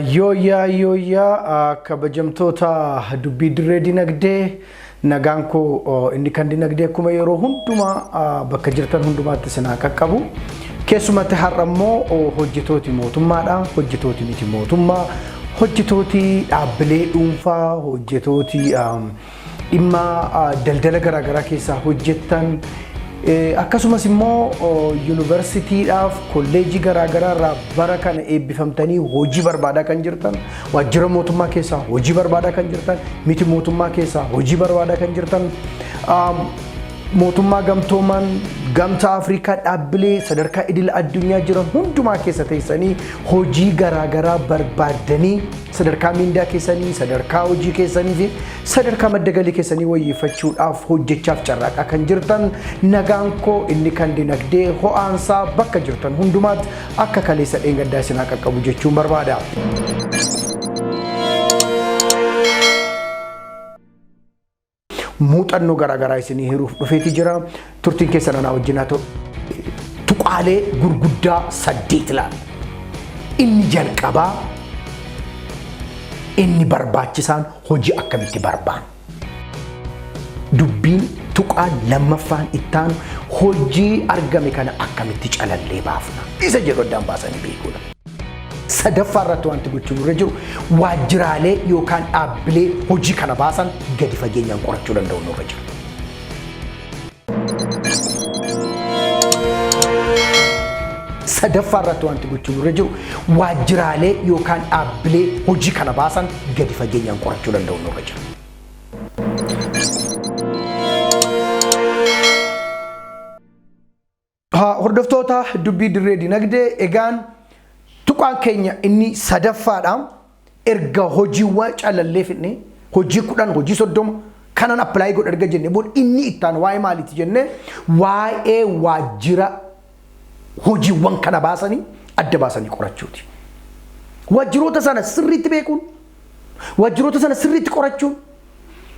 Yoo kabajamtoota dubbii dirree dinagdee nagaan koo inni kan dinagdee kuma yeroo hundumaa bakka jirtan hundumaatti sinaa qaqqabu keessumatti har'a immoo hojjetooti mootummaadha hojjetooti miti mootummaa hojjetooti dhaabbilee dhuunfaa hojjetooti dhimma daldala garaagaraa keessaa hojjettan akkasumas immoo yuunivarsiitiidhaaf kolleejii garaagaraa irraa bara kana eebbifamtanii hojii barbaadaa kan jirtan waajjira mootummaa keessaa hojii barbaadaa kan jirtan miti mootummaa keessaa hojii barbaadaa kan jirtan mootummaa gamtooman gamtaa Afrikaa dhaabbilee sadarkaa idil addunyaa jiran hundumaa keessa teessanii hojii garaagaraa barbaadanii sadarkaa mindaa keessanii sadarkaa hojii keessanii fi sadarkaa madda galii keessanii wayyeeffachuudhaaf hojjechaaf carraaqaa kan jirtan nagaan koo inni kan dinagdee ho'aansaa bakka jirtan hundumaatti akka kaleessa dheengaddaa isinaa qaqqabu jechuun barbaada. muuxannoo garaagaraa isinii hiruuf dhufeeti jira turtiin keessan anaa wajjin haa ta'u tuqaalee gurguddaa 8 laala inni jalqabaa inni barbaachisaan hojii akkamitti barbaan dubbiin tuqaan lammaffaan ittaan hojii argame kana akkamitti calallee baafna isa jedhu addaan baasanii beekuudha sadaffaa irratti wanti gochuun irra jiru waajjiraalee yookaan dhaabbilee hojii kana baasan gadi fageenyaan qorachuu danda'u irra jiru. Sadaffaa irratti wanti gochuun irra jiru waajjiraalee yookaan dhaabbilee hojii kana baasan gadi fageenyaan qorachuu danda'u irra jiru. Hordoftoota dubbii dirree dinagdee egaan tuqaan keenya inni sadaffaadha erga hojiiwwan calallee fidne hojii 10 hojii 30 kanan apply godhe erga jenne booda inni ittaan waa'ee maaliiti jenne waa'ee waajjira hojiiwwan kana baasanii adda baasanii qorachuuti. Waajjiroota sana sirriitti beekuun waajjiroota sana sirriitti qorachuun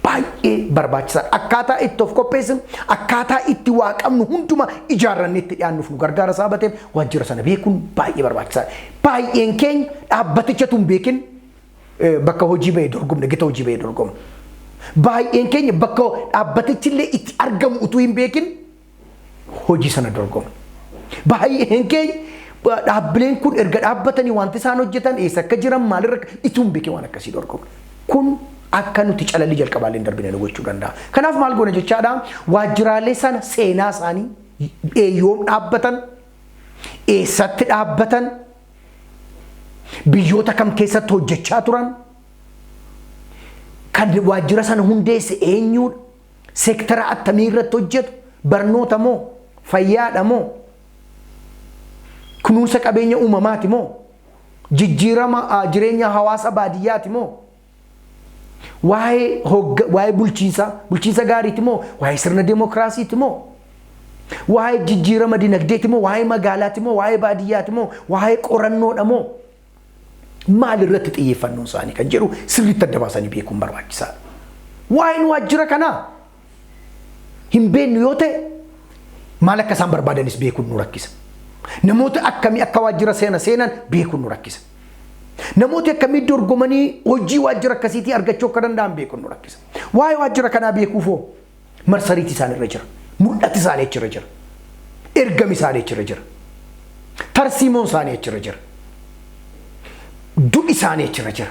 baay'ee barbaachisaadha. Akkaataa itti of qopheessin akkaataa itti waa qabnu hunduma ijaarrannee itti dhiyaannuuf nu gargaara sabateef waajjira sana beekuun baay'ee barbaachisaadha. Baay'een keenya dhaabbaticha tun beekin bakka hojii bahee dorgomne gita hojii bahee dorgomne. Baay'een keenya bakka dhaabbatichillee itti argamu utuu hin beekin hojii sana dorgomne. Baay'een keenya dhaabbileen kun erga dhaabbatanii wanti isaan hojjetan eessa akka jiran maalirra ituu hin beekin waan akkasii dorgomne. Kun akka nuti calalli jalqabaaleen darbine gochuu danda'a. Kanaaf maal goona jechaadha waajjiraalee sana seenaa isaanii yoom dhaabbatan eessatti dhaabbatan biyyoota kam keessatti hojjechaa turan kan waajjira sana hundeesse eenyudha seektara attamii irratti hojjetu barnoota moo fayyaadha moo kunuunsa qabeenya uumamaati moo jijjiirama jireenya hawaasa baadiyyaati moo waa'ee bulchiinsa gaariiti moo waa'ee sirna demokraasiiti moo waa'ee jijjiirama dinagdeeti moo waa'ee magaalaati moo waa'ee baadiyyaati moo waa'ee qorannoodha moo maal irratti xiyyeeffannoon isaanii kan jedhu sirriitti adda baasanii beekuun barbaachisaadha. Waa'een waajjira kanaa hin beeknu yoo ta'e maal akka isaan barbaadanis beekuun nu rakkisa. Namoota akkamii akka waajjira seenan beekuun nu rakkisa. Namooti akkamii dorgomanii hojii waajjira akkasiitii argachuu akka danda'an beekuun nu rakkisa. Waa'ee waajjira kanaa beekuufoo marsariitii isaan irra jira. Mul'ati isaanii achirra jira. Ergami isaanii achirra jira. Tarsiimoon isaanii achirra jira. Duudhi isaanii achirra jira.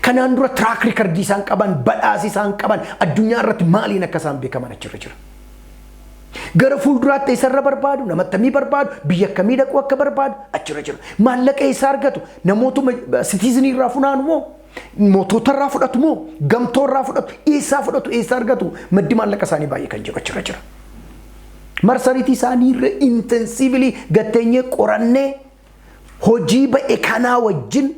Kanaan dura tiraak riikardii isaan qaban badhaasii isaan qaban addunyaa irratti maaliin akka isaan beekaman achirra jira. Gara fuulduraatti isarra barbaadu nama akkamii barbaadu biyya akkamii dhaquu akka barbaadu achirra jira. Maallaqa isaa argatu namootuma sitiizinii irraa funaanu moo mootota irraa fudhatu moo gamtoo irraa fudhatu eessaa argatu maddi maallaqa isaanii baay'ee kan jiru achirra jira. Marsariitii isaanii irra intensiivili gatteenyee qorannee hojii ba'e kanaa wajjin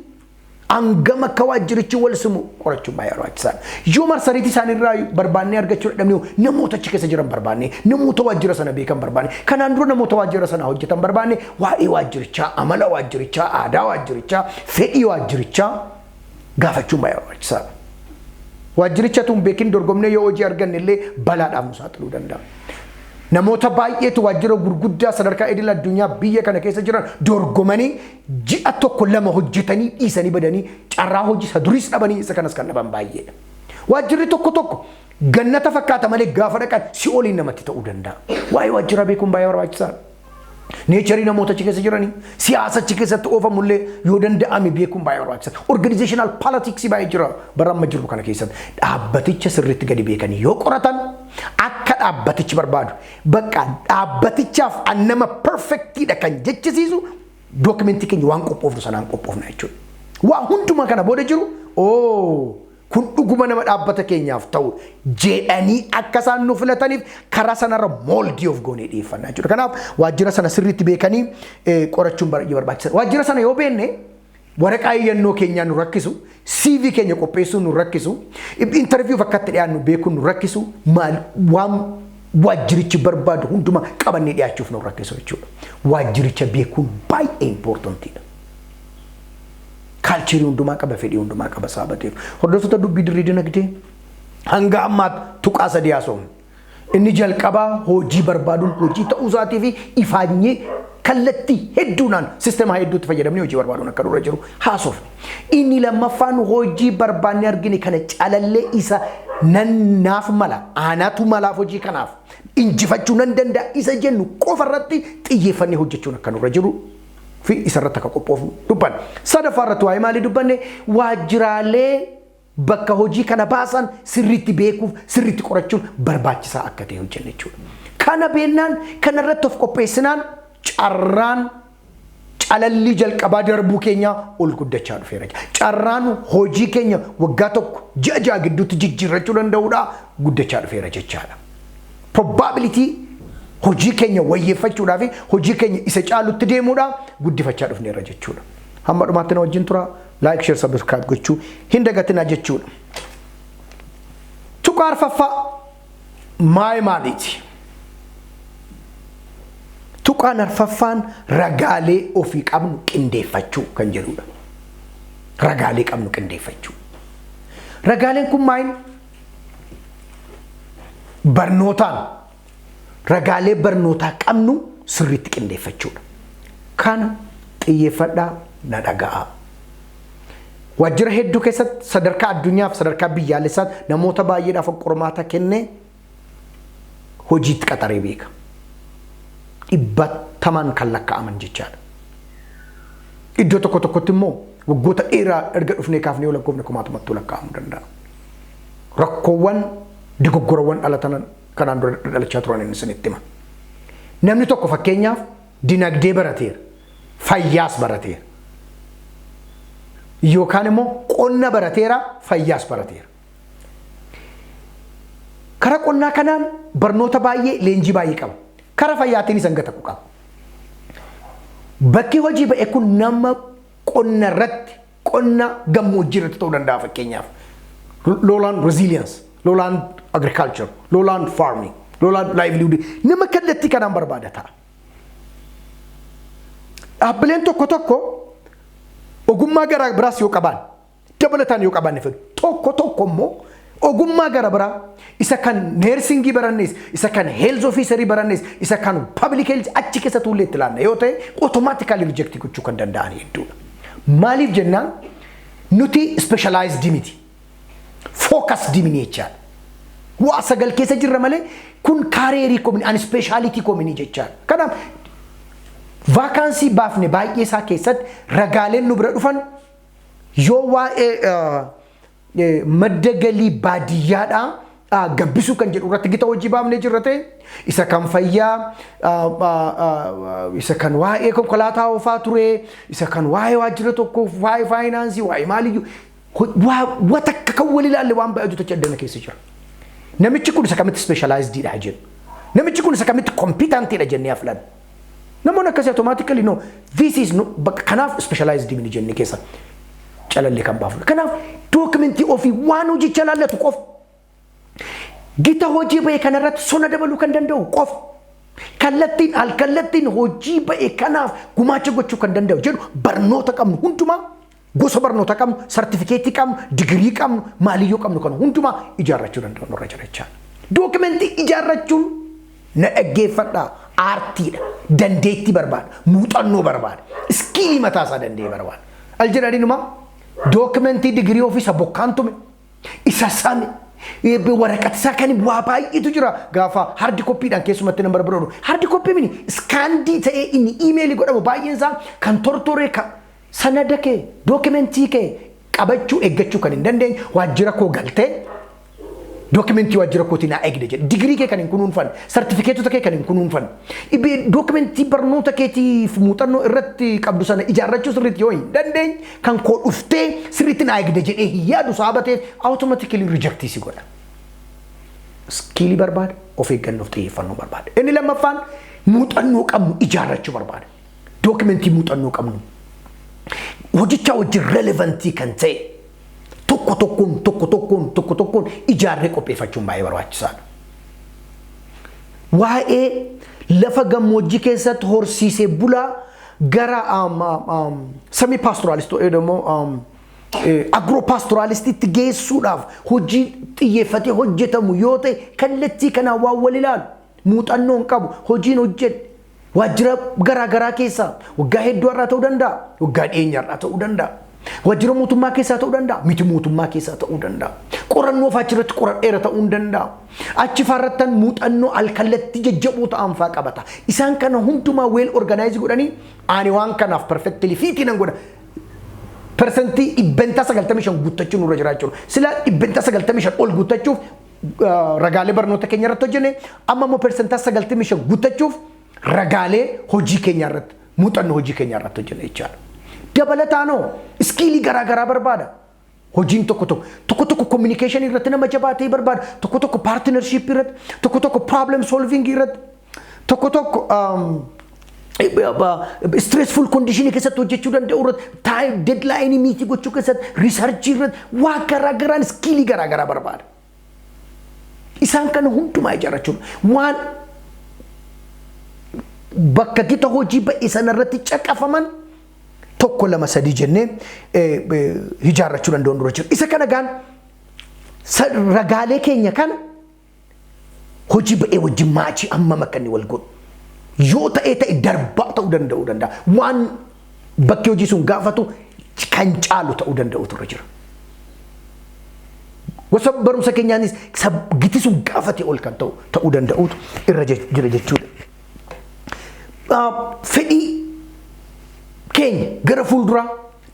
angama akka waajjirichi wal simu qorachuun baay'ee barbaachisaadha. Yoo marsariitii isaanii irraa barbaannee argachuu dadhabne namoota achi keessa jiran barbaanne namoota waajjira sana beekan barbaanne kanaan dura namoota waajjira sana hojjetan barbaanne waa'ee waajjirichaa amala waajjirichaa aadaa waajjirichaa fedhii waajjirichaa gaafachuun baay'ee barbaachisaadha. Waajjiricha tun beekin dorgomnee yoo hojii arganne illee balaadhaaf nu saaxiluu danda'a. namoota baay'eetu waajjira gurguddaa sadarkaa idil addunyaa biyya kana keessa jiran dorgomanii ji'a tokko lama hojjetanii dhiisanii badanii carraa hojii isa duriis dhabanii isa kanas kan dhaban baay'eedha. Waajjirri tokko gannata fakkaata malee gaafa dhaqan si'ooliin namatti ta'uu danda'a. Waa'ee waajjira beekuun baay'ee barbaachisaadha. Neecharii namoota achi keessa jiranii siyaasa achi keessatti oofamullee yoo danda'ame beekuun baay'ee barbaachisaadha. Organizational politics baay'ee jira bara amma jiru kana keessatti. Dhaabbaticha sirriitti gadi beekanii yoo qoratan akka dhaabbatichi barbaadu bakka dhaabbatichaaf annama perfectiidha kan jechisiisu dookumentii keenya waan qophoofnu sanaan qophoofna jechuudha. Waa hundumaa kana booda jiru kun dhuguma nama dhaabbata keenyaaf ta'u jedhanii akka isaan nu filataniif karaa sanarra moldii of goonee dhiyeeffannaa jechuudha. Kanaaf waajjira sana sirriitti beekanii qorachuun baay'ee barbaachisaadha. Waajjira sana yoo beekne waraqaa iyyannoo keenyaa nu rakkisu, CV keenya qopheessuun nu rakkisu, interview fakkatti dhiyaannu beekuun nu rakkisu, waan waajjirichi barbaadu hundumaa qabannee dhiyaachuuf nu rakkisu jechuudha. Waajjiricha beekuun baay'ee importantiidha. Kalcherii hundumaa qaba, fedhii hundumaa qaba saabateef. Hordoftoota dubbii dirree dinagdee hanga ammaatti tuqaa sadii haasofne. Inni jalqabaa hojii barbaaduun hojii ta'uu isaatii fi ifaanyee kallattii hedduudhaan sisteema hedduutti fayyadamnee hojii barbaaduun akka dura jiru haasofne. Inni lammaffaan hojii barbaannee argine kana calallee isa naaf mala aanaatu malaaf hojii kanaaf injifachuu nan danda'a isa jennu qofa irratti xiyyeeffannee hojjechuun akka dura jiru. Fi isarratti akka qophoofnu dubbanne. Sadaffaa irratti waa'ee maalii dubbanne? Waajjiraalee bakka hojii kana baasan sirriitti beekuuf sirriitti qorachuun barbaachisaa akka ta'e hojjenna jechuudha. Kana beennaan kana irratti of qopheessinaan carraan calalli jalqabaa darbuu keenya ol guddachaa dhufeera. Carraan hojii keenya waggaa tokko ji'a gidduutti jijjiirrachuu danda'uudha guddachaa dhufeera jechaadha. Probability hojii keenya wayyeeffachuudhaa fi hojii keenya isa caalutti deemuudha guddifachaa dhufneerra jechuudha. Hamma dhumaatti na wajjin tura like share subscribe gochuu hin dagatinaa jechuudha. Tuqaa arfaffaa maaliiti? Tuqaan arfaffaan ragaalee ofii qabnu qindeeffachuu kan jedhudha. Ragaalee qabnu qindeeffachuu. Ragaaleen kun maali? Barnootaan ragaalee barnootaa qabnu sirriitti qindeeffachuudha. Kana xiyyeeffadhaa na dhaga'a. Waajjira hedduu keessatti sadarkaa addunyaaf sadarkaa biyyaalessaatti namoota baay'eedhaaf qormaata kennee hojiitti qaxaree beeka. Dhibbatamaan kan lakkaa'aman jechaadha. Iddoo tokkotti immoo waggoota dheeraa erga dhufnee kaafnee yoo lakkoofne kumaatumatti lakkaa'amuu danda'a. Rakkoowwan dogoggorawwan dhalatan kanaan dura dhalachaa turan inni sinitti hima. Namni tokko fakkeenyaaf dinagdee barateera, fayyaas barateera. Yookaan immoo qonna barateera, fayyaas barateera. Karaa qonnaa kanaan barnoota baay'ee leenjii baay'ee qaba. Karaa fayyaatiin isa gata qaba. Bakki hojii ba'e kun nama qonna irratti qonna gammoojjii irratti ta'uu danda'a fakkeenyaaf. Lowland resilience, lowland agriculture, lowland farming, lowland livelihood. Nama kallattii kanaan barbaada ta'a. Dhaabbileen tokko ogummaa gara biraas yoo qaban, dabalataan yoo qaban tokko immoo ogummaa gara biraa isa kan neersingii barannes, isa kan health officerii barannes, isa kan public health achi keessa tuullee itti laanna yoo ta'e automatically reject gochuu kan danda'an hedduudha. Maaliif jennaan nuti specialized miti. Focused mini jechaadha. Waa sagal keessa jirra malee kun kaareerii komini an speciality komini jechaadha. Kanaaf vaakansii baafne baay'ee isaa keessatti ragaaleen nu bira dhufan yoo waa'ee madda galii baadiyyaadhaa gabbisuu kan jedhu irratti gita hojii baafnee jirra ta'e isa kan fayyaa isa kan waa'ee konkolaataa oofaa ture isa kan waa'ee waajjira tokko waa'ee faayinaansii waa'ee maaliyyuu wata akka kan wal ilaalle waan baay'atu tachi addana keessa jira. Namichi kun isa kamitti specialized dha jennu. Namichi kun isa kamitti competent dha jennee aflan. Namoonni akkasii automatically no this is no kanaaf specialized mini jennee keessa calalle kan baafu. Kanaaf documentii ofii waan hojii calallatu qof gita hojii ba'e kanarratti sona dabaluu kan danda'u qof kallattiin alkallattiin hojii ba'e kanaaf gumaacha gochuu kan danda'u jedhu barnoota qabnu hundumaa gosa barnoota qabnu sartifikeetii qabnu digirii qabnu maaliyyoo qabnu kan hundumaa ijaarrachuu danda'u nurra jira jechaadha. Documentii ijaarrachuun na dhaggeeffadhaa aartiidha dandeettii barbaada muuxannoo barbaada iskiilii mataa isaa danda'e barbaada al jedhadhinuma dookimentii digirii ofiisa bokkaantume isa same waraqata isaa kan bu'aa baay'eetu jira gaafa hardi koppiidhaan keessumatti nama barbaadu hardi koppii mini iskaandii ta'ee inni iimeelii godhamu baay'een isaa kan tortoree sanada kee dookimentii kee qabachuu eeggachuu kan hin dandeenye waajjira koo galtee dookimentii waajjira kootii naa eegde jedhe digirii kee kan hin kunuunfanne sartifikeetota kee kan hin kunuunfanne dookimentii barnoota keetiif muuxannoo irratti qabdu sana ijaarrachuu sirriitti yoo hin dandeenye kan koo dhuftee sirriitti naa eegde jedhee yaadu saabatee automatically rejectii si godha. Iskiilii barbaada of eeggannoof xiyyeeffannoo barbaada. Inni lammaffaan muuxannoo qabnu ijaarrachuu barbaada. Dookimentii muuxannoo qabnu hojichaa wajjin relevantii kan ta'e tokko tokkoon ijaarree qopheeffachuun baay'ee barbaachisaadha. Waa'ee lafa gammoojjii keessatti horsiisee bulaa gara semi pastoralist jedhamu agro pastoralistitti geessuudhaaf hojii xiyyeeffatee hojjetamu yoo ta'e kallattii kanaan waan wal ilaalu muuxannoon qabu hojiin hojjedhe waajjira garaa keessaa waggaa hedduu irraa ta'uu danda'a waggaa dheeraa irraa ta'uu danda'a. Waajjira mootummaa keessaa ta'uu danda'a miti mootummaa keessaa ta'uu danda'a qorannoo faachirratti qoradheera ta'uu danda'a achi faarrattan muuxannoo alkallatti jajjaboo ta'an faa qabata isaan kana hundumaa weel organize godhanii ani waan kanaaf perfectly fiitii nan godha persentii 95 guuttachuu nurra jiraachuudha sila 95 ol guuttachuuf ragaalee barnoota keenya irratti hojjenne amma immoo persentaa 95 guuttachuuf ragaalee hojii keenya irratti muuxannoo hojii keenya irratti hojjenne jechaadha. Dabalataanoo iskiilii garaa barbaada. Hojiin tokko communication irratti nama jabaatee barbaada. Tokko partnership irratti, tokko problem solving irratti, tokko stressful condition keessatti hojjechuu danda'u irratti, time deadline meeting gochuu keessatti, research irratti waa garaagaraan iskiilii garaa barbaada. Isaan kana hundumaa ijaarrachuun waan bakka gita hojii ba'e sanarratti caqafaman tokko lama sadii jennee ijaarrachuu danda'u dura jiru. Isa kana gaan ragaalee keenya kana hojii ba'ee wajjin maachii amma makkanni wal godhu yoo ta'e darbaa ta'uu danda'a waan bakki hojii sun gaafatu kan caalu ta'uu danda'u dura jira. Wasa barumsa keenyaanis giti sun gaafate ol kan ta'uu danda'u irra jira jechuudha. Fedhii keenya gara fuulduraa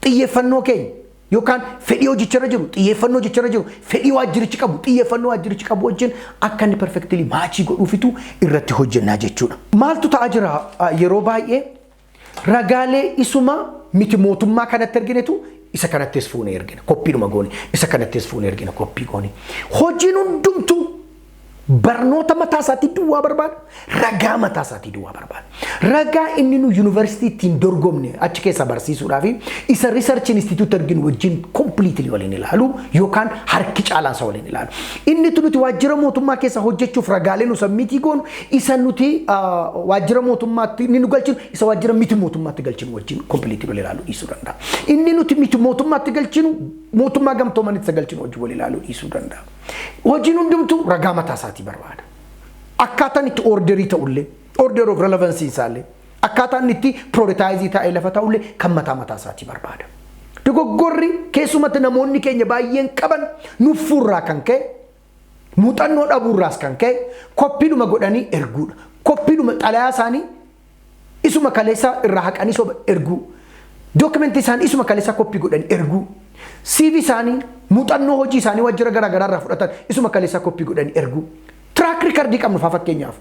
xiyyeeffannoo keenya yookaan fedhii hojicharra jiru xiyyeeffannoo hojicharra jiru fedhii waajjirichi qabu xiyyeeffannoo waajjirichi qabu wajjin akka inni perfectly maachii godhuufitu irratti hojjennaa jechuudha. Maaltu ta'aa jira yeroo baay'ee ragaalee isuma miti mootummaa kanatti erginetu isa kanattis fuunee ergina koppiidhuma goone isa kanattis fuunee ergina koppii goone hojiin hundumtuu barnoota mataa isaatii duwwaa barbaada ragaa mataa isaatii duwwaa barbaada ragaa inni nu yuunivarsiitiitiin dorgomne achi keessa barsiisuudhaaf isa research institute arginu wajjin completely waliin ilaalu yookaan harki caalaan isa waliin ilaalu inni nuti waajjira mootummaa keessa hojjechuuf ragaalee nu sabmiitii goonu isa nuti waajjira mootummaatti inni nu galchinu isa waajjira miti mootummaatti galchinu wajjin completely waliin ilaalu dhiisuu danda'a inni nuti miti mootummaatti galchinu mootummaa gamtoomanitti galchinu wajjin waliin ilaalu dhiisuu danda'a hojiin hundumtuu ragaa mataa isaatii barbaada. Akkaataan itti orderii ta'ullee order of relevancy isaallee akkaataan itti prioritize ta'ee lafa ta'ullee kan mataa isaatii barbaada. Dogoggorri keessumatti namoonni keenya baay'een qaban nuffurraa kan ka'e muuxannoo dhabuurraas kan ka'e koppiidhuma godhanii erguudha. Koppiidhuma xalayaa isaanii isuma kaleessaa irraa haqanii soba erguu. Dookimentii isaanii isuma kaleessaa koppii godhanii erguu. CV isaanii muuxannoo hojii isaanii waajjira garaa irraa fudhatan isuma kaleessaa koppii godhanii erguu. Track record qabnu fakkeenyaaf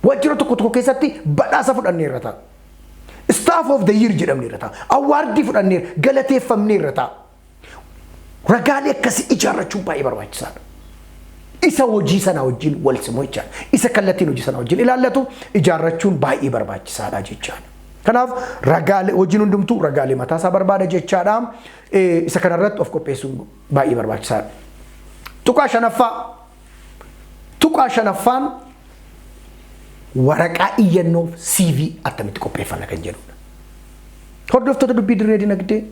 waajjira tokko keessatti badhaasa fudhanneerra ta'a. Staff of the year jedhamneerra ta'a. Awwaardii fudhanneerra galateeffamneerra ta'a. Ragaalee akkasii ijaarrachuun baay'ee barbaachisaadha. Isa hojii sana wajjin wal simoo jechaadha. Isa kallattiin hojii sana wajjin ilaallatu ijaarrachuun baay'ee barbaachisaadha jechaadha. Kanaaf ragaalee hojiin hundumtuu ragaalee mataa isaa barbaada jechaadha. Isa kanarratti of qopheessuun baay'ee barbaachisaadha. Tuqaa shanaffaan waraqaa iyyannoof CV attamitti qopheeffanna kan jedhudha. Hordoftoota dubbii dirree dinagdee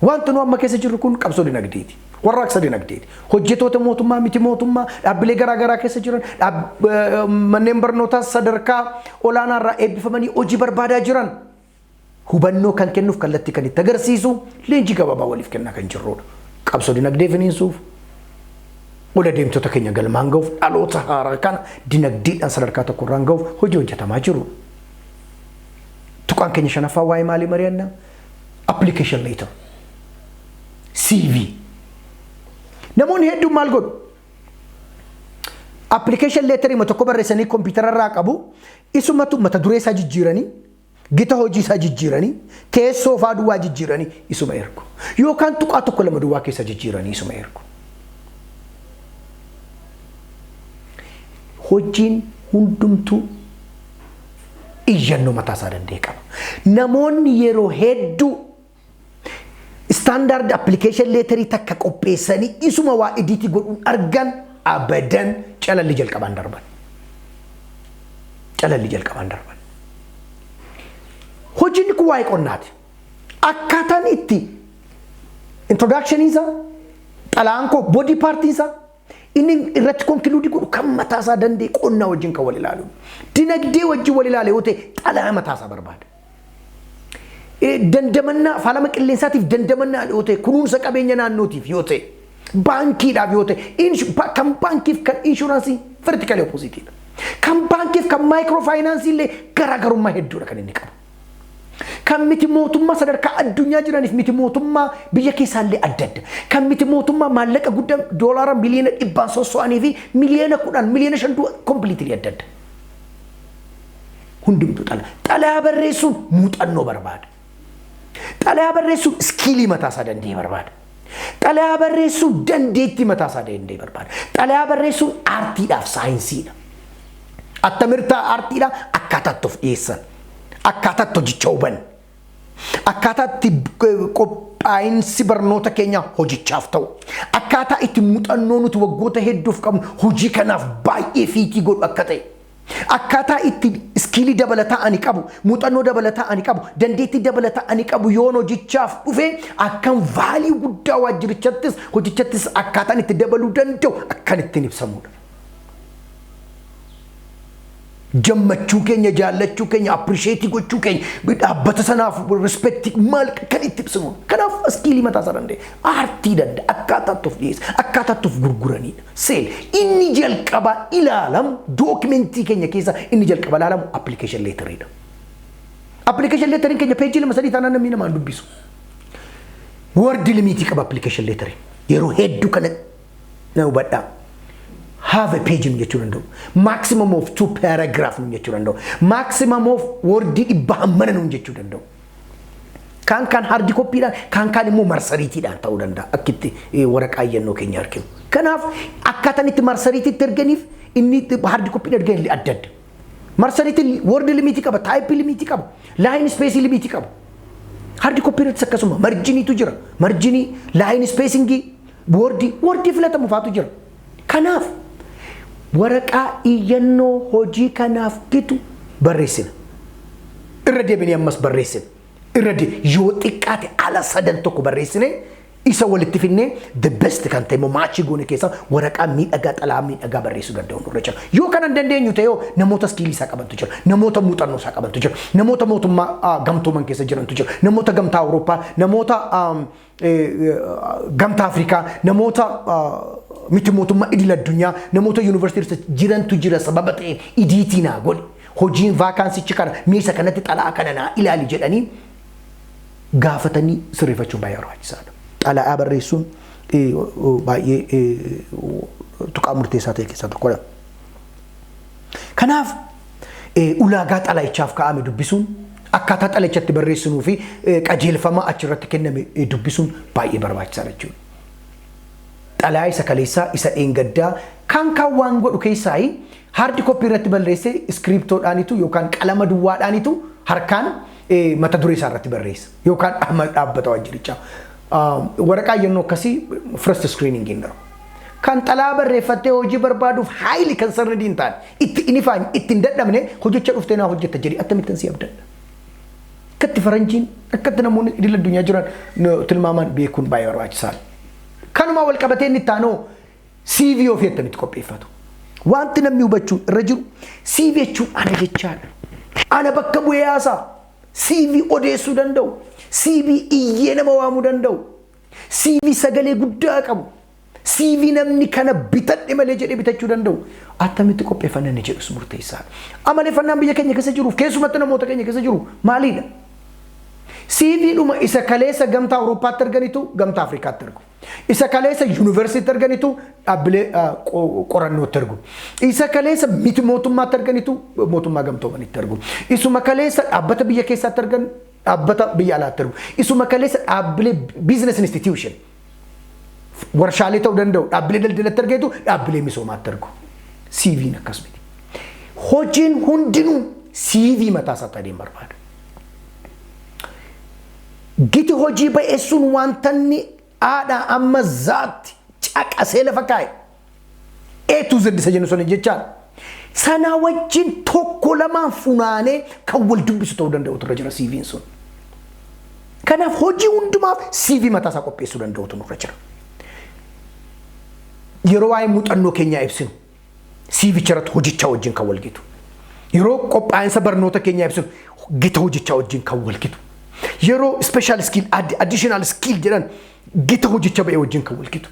Wanti nu amma keessa jirru kun qabsoo dinagdeeti. Warraaqsa dinagdeeti. Hojjettoota mootummaa miti mootummaa dhaabbilee garaa garaa keessa jiran manneen barnootaa sadarkaa olaanaarraa eebbifamanii hojii barbaadaa jiran hubannoo kan kennuuf kallattii kan itti agarsiisu leenjii gabaabaa waliif kennaa kan jirrudha. Qabsoo dinagdee finiinsuuf ola deemtota keenya galmaan ga'uuf dhaloota haaraa kana dinagdeedhaan sadarkaa tokkorraan ga'uuf hojii hojjetamaa jiru. Tuqaan keenya shanaffaa waa'ee maalii mari'annaa? Application letter. CV. Namoonni hedduun maal godhu? Application letter ima tokko barreessanii kompiitara irraa qabu. Isumatu mata duree isaa jijjiiranii, gita hojii isaa jijjiiranii, teessoo faa duwwaa jijjiiranii isuma ergu. Yookaan tuqaa tokko lama duwwaa keessa jijjiiranii isuma ergu. Hojiin hundumtuu iyyannoo mataa isaa danda'e qaba. Namoonni yeroo hedduu standard application letterii takka qopheessanii isuma waa editii godhuun argan abadan calalli jalqabaan darban. Calalli jalqabaan darban. Hojiin kun waa'ee qonnaati. Akkaataan itti introduction isaa, xalaan koo body part isaa inni irratti konkluudii godhu kan mataa isaa danda'e qonnaa wajjin kan wal ilaalu. Dinagdee wajjin wal ilaale yoo ta'e xalaa mataa isaa barbaada. Dandamannaa faalama qilleensaatiif dandamannaa yoo ta'e kunuunsa qabeenya naannootiif yoo ta'e baankiidhaaf yoo ta'e kan baankiif kan inshuraansii vertical opposite dha. Kan baankiif kan maayikiroofaayinaansii illee garaagarummaa hedduudha kan inni qabu. Kan miti mootummaa sadarkaa addunyaa jiraniif miti mootummaa biyya keessaallee adda adda. Kan miti mootummaa maallaqa guddaa doolaara miliyoona 100 sosso'anii fi miliyoona 10 miliyoona 5 completely adda adda. Hundumtuu xalayaa barreessuun muuxannoo barbaada. Xalayaa barreessuun iskiilii mataa isaa danda'e barbaada. Xalayaa barreessuun dandeettii mataa isaa danda'e barbaada. Xalayaa barreessuun aartiidhaaf saayinsiidha. Attamirtaa aartiidhaa akkaataatti of dhiyeessan. Akkaataatti hojicha huban. Akkaataatti qophaa'insi barnoota keenya hojichaaf ta'u. Akkaataa itti muuxannoo nuti waggoota hedduuf qabnu hojii kanaaf baay'ee fiitii godhu akka ta'e. Akkaataa itti iskiilii dabalataa ani qabu, muuxannoo dabalataa ani qabu, dandeettii dabalataa ani qabu yoon hojichaaf dhufe akkan vaalii guddaa waajjirichattis hojichattis akkaataan itti dabaluu danda'u akkan ittiin ibsamudha. Jammachuu keenya, jaallachuu keenya, appreciate gochuu keenya, dhaabbata sanaaf respect maal kan itti ibsinu. Kanaaf iskiilii mataa isaa danda'e aartii danda'a akkaataatti of dhiyeessa, akkaataatti of gurguranidha. Seel inni jalqaba ilaalamu dookimentii keenya keessa inni jalqaba ilaalamu application letteridha. Application letteriin keenya peejii 2-3 taanaan namni namaan dubbisu. Word limitii qaba application letteriin. Yeroo hedduu kana na hubadhaa. Have a page in your maximum of 2 paragraphs in your maximum of word ibamana in your kan hard copy kan mo marsariti dan taudanda akitti warakaya no kenyarkim kanaf akatan it marsariti terganif inni hard copy dergen addad marsariti word limit kaba type limit kaba line space limit kaba hard copy ret sakasuma margini tujira margini line spacing word filata mufatu jira kanaf waraqaa iyyannoo hojii kanaaf gitu barreessina. Irra deebinee ammas barreessina. Irra yoo xiqqaate ala sadan tokko barreessine isa walitti finnee the best kan ta'e maachii goone keessa waraqaa miidhagaa xalaa miidhagaa barreessuu danda'u nurra jira. Yoo kana dandeenyu ta'e namoota iskiilii isaa qabantu jira. Namoota muuxannoo isaa qabantu jira. Namoota mootummaa gamtooman keessa jirantu jira. Namoota gamtaa Awurooppaa, namoota gamtaa Afrikaa, namoota miti mootummaa idil addunyaa namoota yuunivarsiitii jirantu jira sababa ta'e idiitinaa godhi hojiin vaakaansichi kana meeshaa kanatti xalaa kana naa ilaali jedhanii gaafatanii sirreeffachuun baay'ee barbaachisaadha. Xalaa barreessuun baay'ee tuqaa murteessaa ta'e keessaa tokkodha. Kanaaf ulaagaa xalaayichaaf kaa'ame dubbisuun akkaataa xalaayichatti barreessinuu fi qajeelfama achirratti kenname dubbisuun baay'ee barbaachisaadha jechuudha. Xalaa isa kaleessaa isa engaddaa kan waan godhu keessaayi hard copy irratti barreesse scriptoodhaanitu yookaan qalama duwwaadhaanitu harkaan mata duree isaa irratti barreessa yookaan dhaabbata waajjirichaa waraqaa iyyannoo akkasii first screening hin darbu. Kan xalaa barreeffattee hojii barbaaduuf haayili kan sarara diin ta'an itti inifaan itti hin dadhabne hojicha dhuftee naa hojjetta jedhi akkamittan si abdadha. akkatti faranjiin akkatti namoonni idil addunyaa jiran tilmaaman beekuun baay'ee barbaachisaadha. Kanuma wal qabatee inni taanoo CV ofii attamitti qopheeffatu. Wanti namni hubachuu irra jiru CV jechuun ana jechaadha. Ana bakka bu'ee haasaa. CV odeessuu danda'u. CV iyyee nama waamuu danda'u. CV sagalee guddaa qabu. CV namni kana bitadhe malee jedhee bitachuu danda'u. Attamitti qopheeffannaan jedhus murteessaadha. Amaleeffannaan biyya keenya keessa jiruuf keessumatti namoota keenya keessa jiru maalidha? CV dhuma isa kaleessa gamtaa Awurooppaatti arganitu gamtaa Afrikaatti argu. Isa kaleessa yuunivarsiitii arganitu dhaabbilee qorannootti argu. Isa kaleessa miti mootummaatti arganitu mootummaa gamtoomanitti argu. Isuma kaleessa dhaabbata biyya keessaatti argan dhaabbata biyya alaatti argu. Isuma kaleessa dhaabbilee business institution warshaalee ta'uu danda'u dhaabbilee daldalatti argeetu dhaabbilee misoomaatti argu. CV'n akkas miti. Hojiin hundinuu CV mataa isaa ta'ee barbaada. Giti hojii ba'eessuun wantanni aadaa amma zaatti caqasee lafa kaa'e. Eetuu zaddisa jennu sun jechaadha. Sanaa wajjin tokko lamaan funaanee kan wal dubbisu ta'uu danda'utu irra jira CV'n sun. Kanaaf hojii hundumaaf CV mataa isaa qopheessuu danda'utu nurra jira. Yeroo waa'ee muuxannoo keenyaa ibsinu CV irratti hojichaa wajjin kan wal gitu. Yeroo qophaa'insa barnoota keenyaa ibsinu gita hojichaa wajjin kan wal gitu. Yeroo special skill additional skill jedhan gita hojichaa ba'ee wajjin kan wal gitu.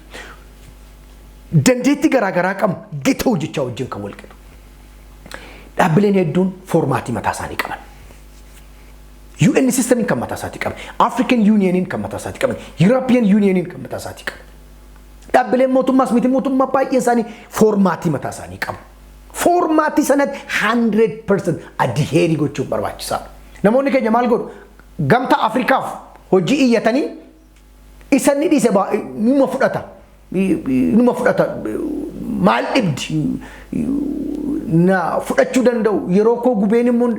Dandeettii garaagaraa qabu gita hojichaa wajjin kan wal gitu. Dhaabbileen hedduun foormaatii mataa isaanii qaban. UN systemiin kan mataa isaatii qaban. African Unioniin kan mataa isaatii qaban. European Unioniin kan mataa isaatii qaban. Dhaabbileen mootummaas miti mootummaa baay'een isaanii foormaatii mataa isaanii qabu. Foormaatii sanatti 100% adheerii gochuuf barbaachisaadha. Namoonni keenya maal godhu? Gamtaa Afrikaaf hojii iyyatanii isanni dhiise numa fudhata maal dhibdi na fudhachuu danda'u yeroo koo gubeen immoo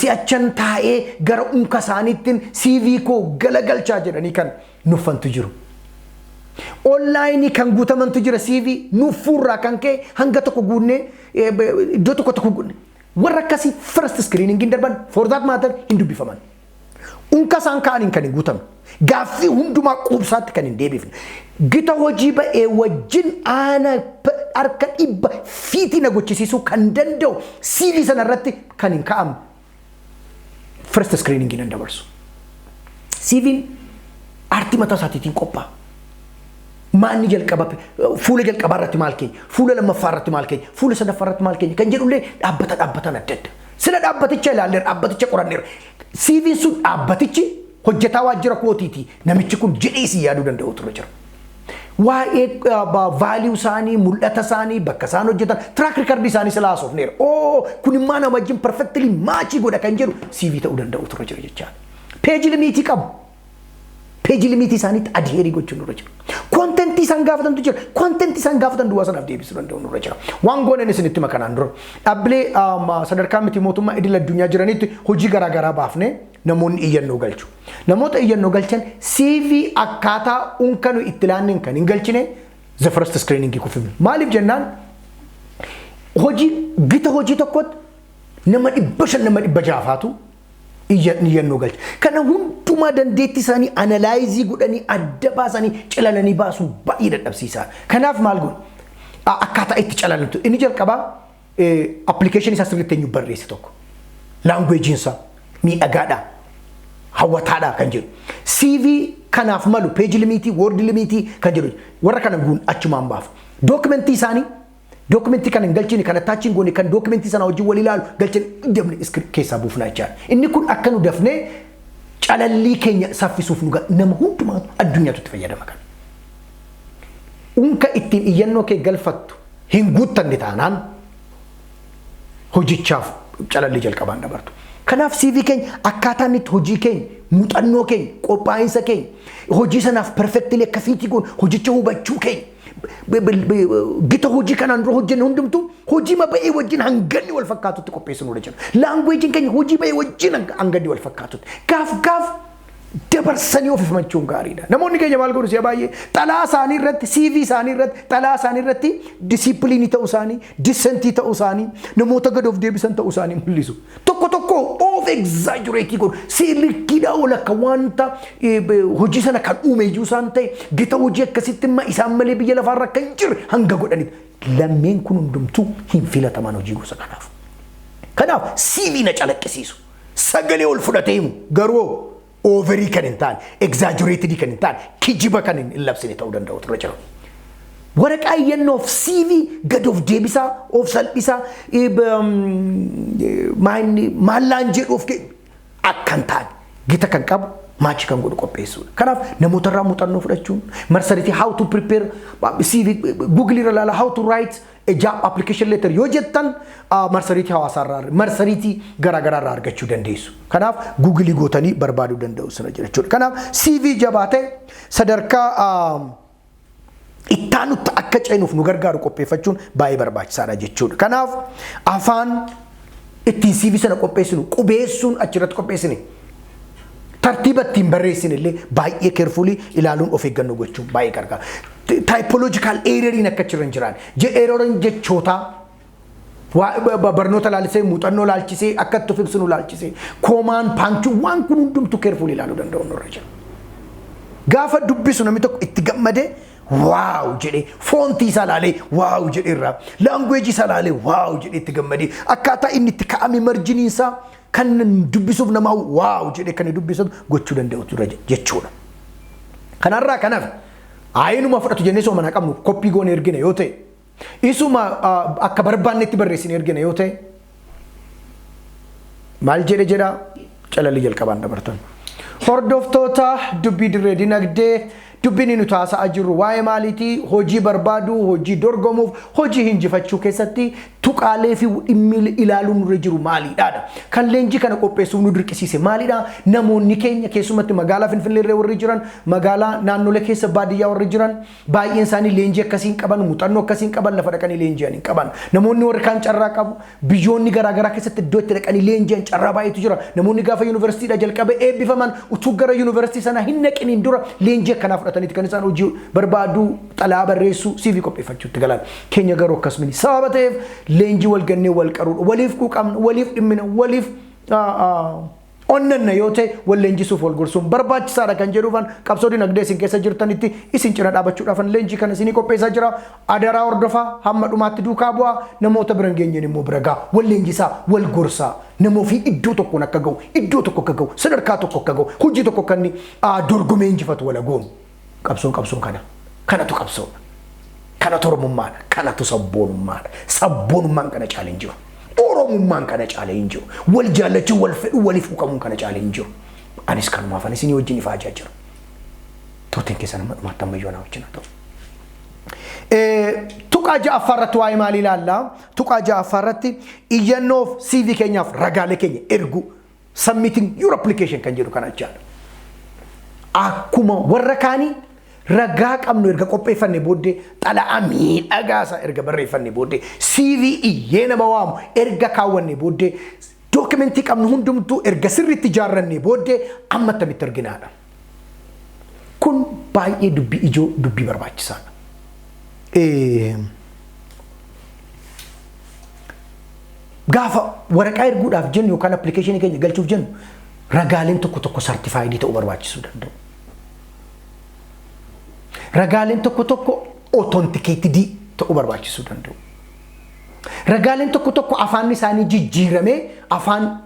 si'achan taa'ee gara unka isaaniittiin CV koo galagalchaa jedhanii kan nuffantu jiru. Online kan guutamantu jira CV nuffurraa kan ka'e hanga tokko guunnee iddoo tokko guunne. Warra akkasii first screening darban for that matter hin dubbifaman. Unka isaan ka'aniin kan hin guutamne. Gaaffii hundumaa quubsaatti kan hin deebifne. Gita hojii ba'ee wajjin aana harka dhibba fiitii na gochisiisuu kan danda'u CV sana irratti kan hin ka'amne. First screening hin dabarsu. CV'n aartii mataa isaatiitiin qophaa'a. Maanni jalqaba fuula jalqabaa irratti maal keenya fuula lammaffaa irratti maal keenya fuula sadaffaa irratti maal keenya kan jedhullee dhaabbatan adda adda sila dhaabbaticha ilaalleera dhaabbaticha qoranneera CV'n sun dhaabbatichi hojjetaa waajjira kootiiti namichi kun jedhee si yaaduu danda'u turre jira waa'ee value isaanii mul'ata isaanii bakka isaan hojjetan track record isaanii sila haasofneera kun immoo nama wajjin perfectly maachii godha kan jedhu CV ta'uu danda'u turre jira jechaadha page limitii qabu page limitii isaaniitti adheerii gochuun nurra jira. Content isaan gaafatantu jira. Content isaan gaafatan duwwaa sanaaf deebisuu danda'u nurra jira. Waan goonan isinitti makanaan dura. Dhaabbilee sadarkaa miti mootummaa idil addunyaa jiranitti hojii garaagaraa baafnee namoonni iyyannoo galchu. Namoota iyyannoo galchan CV akkaataa unkanu itti laanneen kan hin galchine the first screening kufifne. Maaliif jennaan hojii gita hojii tokkotti nama 500 nama 600 iyyannoo galcha. Kana hundumaa dandeettii isaanii analyzii godhanii adda baasanii calalanii baasuun baay'ee dadhabsiisaa. Kanaaf maal godhu? Akkaataa itti calalanitu. Inni jalqabaa application isaa sirriitti eenyu barreesse tokko. Language isaa miidhagaadha. Hawwataadha kan jedhu. CV kanaaf malu page limitii, word limitii kan jedhu. Warra kana guun achumaan baafu. Documentii isaanii documentii kan hin galchine kan attaachiin goone kan documentii sana wajjin wal ilaalu galchin dabne keessaa buufnaa jechaadha. Inni kun akka nu dafnee calallii keenya saffisuuf nu nama hundumaa addunyaatu itti fayyadama kan. Unka ittiin iyyannoo kee galfattu hin guuttanne taanaan hojichaaf calallii jalqabaan dabartu. Kanaaf CV keenya akkaataan itti hojii keenya muuxannoo keenya qophaa'insa keenya hojii sanaaf perfectly akka fiitii goon hojicha hubachuu keenya gita hojii kanaan dura hojjenne hundumtu hojii ba'ee wajjin hanganni wal fakkaatutti qopheessinu dha jedhu. Languagein keenya hojii ba'ee wajjin hanganni wal fakkaatutti. Gaaf dabarsanii of himachuun gaariidha. Namoonni keenya maal godhu si'a baay'ee xalaa isaanii irratti CV isaanii irratti xalaa isaanii irratti disipiliinii ta'uu isaanii, disentii ta'uu isaanii, namoota gad of deebisan ta'uu isaanii mul'isu. Tokko of of exaggerate godhu sirriikkiidha oola akka wanta hojii sana kan uume iyyuu isaan ta'e gita hojii akkasitti imma isaan malee biyya lafaarra akka hin jirre hanga godhanitti lammeen kun hundumtuu hin filataman hojii gosa kanaaf. Kanaaf CV na calaqqisiisu sagalee ol fudhateemu garuu overii kan hin taane exaggerated kan hin taane kijiba kan hin labsine ta'uu danda'u irra jira. Waraqaa iyyannoof CV gad of deebisaa of salphisaa maallaan jedhuuf akkan taane gita kan qabu maachi kan godhu qopheessuudha. Kanaaf namoota irraa muuxannoo fudhachuun marsariitii how to prepare CV Google irra ilaala how to write a job application letter yoo jettan marsariitii hawaasaa irraa marsariitii garaagaraa irraa argachuu dandeessu. Kanaaf Google gootanii barbaaduu danda'u sana jechuudha. Kanaaf CV jabaatee sadarkaa ittaanutti akka ceenuuf nu gargaaru qopheeffachuun baay'ee barbaachisaadha jechuudha. Kanaaf afaan ittiin CV sana qopheessinu qubeessuun achirratti qopheessine tartiiba ittiin barreessine illee baay'ee carefully ilaaluun of eeggannoo gochuun baay'ee gargaara. Typological erroriin akka jiran jiraan erroriin jechootaa barnoota laalchisee muuxannoo laalchisee akka itti ibsinu laalchisee koomaan paankii waan kun hundumtu carefully ilaaluu danda'u nurra jira. Gaafa dubbisu namni tokko itti gammadee waaw jedhee foontii isaa laalee waaw jedhee irraa laanguweejii isaa laalee waaw jedhee itti gammadee akkaataa inni itti kaa'ame marjiniin isaa kan dubbisuuf nama waaw jedhee kan dubbisuuf gochuu danda'u jechuudha. Kanarraa kanaaf ayinuma fudhatu jennee soo mana qabnu koppii goone ergine yoo ta'e isuma akka barbaannetti barreessine ergine yoo ta'e maal jedha calalli jalqabaan dabartan. Hordoftoota dubbii dirree dinagdee dubbiin nuti haasa'aa jirru waa'ee maaliitii hojii barbaaduu hojii dorgomuuf hojii hinjifachuu keessatti tuqaalee fi dhimmi ilaaluun nurra jiru maaliidha. Kan leenjii kana qopheessuuf nu dirqisiise maalidha? Namoonni keenya keessumatti magaalaa Finfinnee irra warri jiran magaalaa naannolee keessa baadiyyaa warri jiran baay'een isaanii leenjii akkasiin qaban muuxannoo akkasiin qaban lafa dhaqanii leenji'an hin qaban. Namoonni warri kaan carraa qabu biyyoonni garaagaraa keessatti iddoo itti dhaqanii leenji'an carraa baay'eetu jira. Namoonni gaafa yuunivarsiitiidha jalqabe eebbifaman utuu gara yuunivarsiitii sana hin naqiniin dura leenjii akkanaaf fudhataniiti kan isaan hojii barbaaduu xalaa barreessuu CV qopheeffachuutti galan. Keenya garuu akkasumini sababa ta'eef leenjii wal gannee wal qaruudha waliif quuqamna waliif dhimmina waliif onnanna yoo ta'e wal leenjisuuf wal gorsuun barbaachisaadha kan jedhuufan qabsoo dinagdee isin keessa jirtanitti isin cina dhaabachuudhaafan leenjii kana isinii qopheessaa jira. Adaraa hordofaa hamma dhumaatti duukaa bu'aa namoota biran geenyeen immoo bira gaa wal leenjisaa wal gorsaa namoofi iddoo tokkoon akka ga'u iddoo tokko akka ga'u sadarkaa tokko akka ga'u hojii tokko akka inni dorgomee injifatu wala goonu qabsoon kanatu qabsoodha. Kanatu oromummaadha. Kanatu sabboonummaadha. Sabboonummaan kana caalee hin jiru. Oromummaan kana caalee hin jiru. Wal jaallachuu wal fedhuu waliif quuqamuun kana caalee hin jiru. Anis kanumaaf anis isin wajjin ifaajaa jira. Tooteen keessa nama dhumaatti ammayyoo na wajjin haa ta'u. Tuqaa ja'affaarratti waa'ee maalii ilaallaa? Tuqaa ja'affaarratti iyyannoof CV keenyaaf ragaalee keenya ergu submitting your application kan jedhu kana jechaadha. Akkuma warra kaanii ragaa qabnu erga qopheeffanne booddee xalaa miidhagaasa erga barreeffanne booddee CV iyyee nama waamu erga kaawwanne booddee dookimentii qabnu hundumtuu erga sirriitti ijaarranne booddee amma attamitti arginaadha. Kun baay'ee dubbii ijoo dubbii barbaachisaadha. Gaafa waraqaa erguudhaaf jennu yookaan appilikeeshinii keenya galchuuf jennu ragaaleen tokko sartifaayidii ta'uu barbaachisuu danda'u. Ragaaleen tokko authenticated ta'uu barbaachisuu danda'u. Ragaaleen tokko afaan isaanii jijjiiramee afaan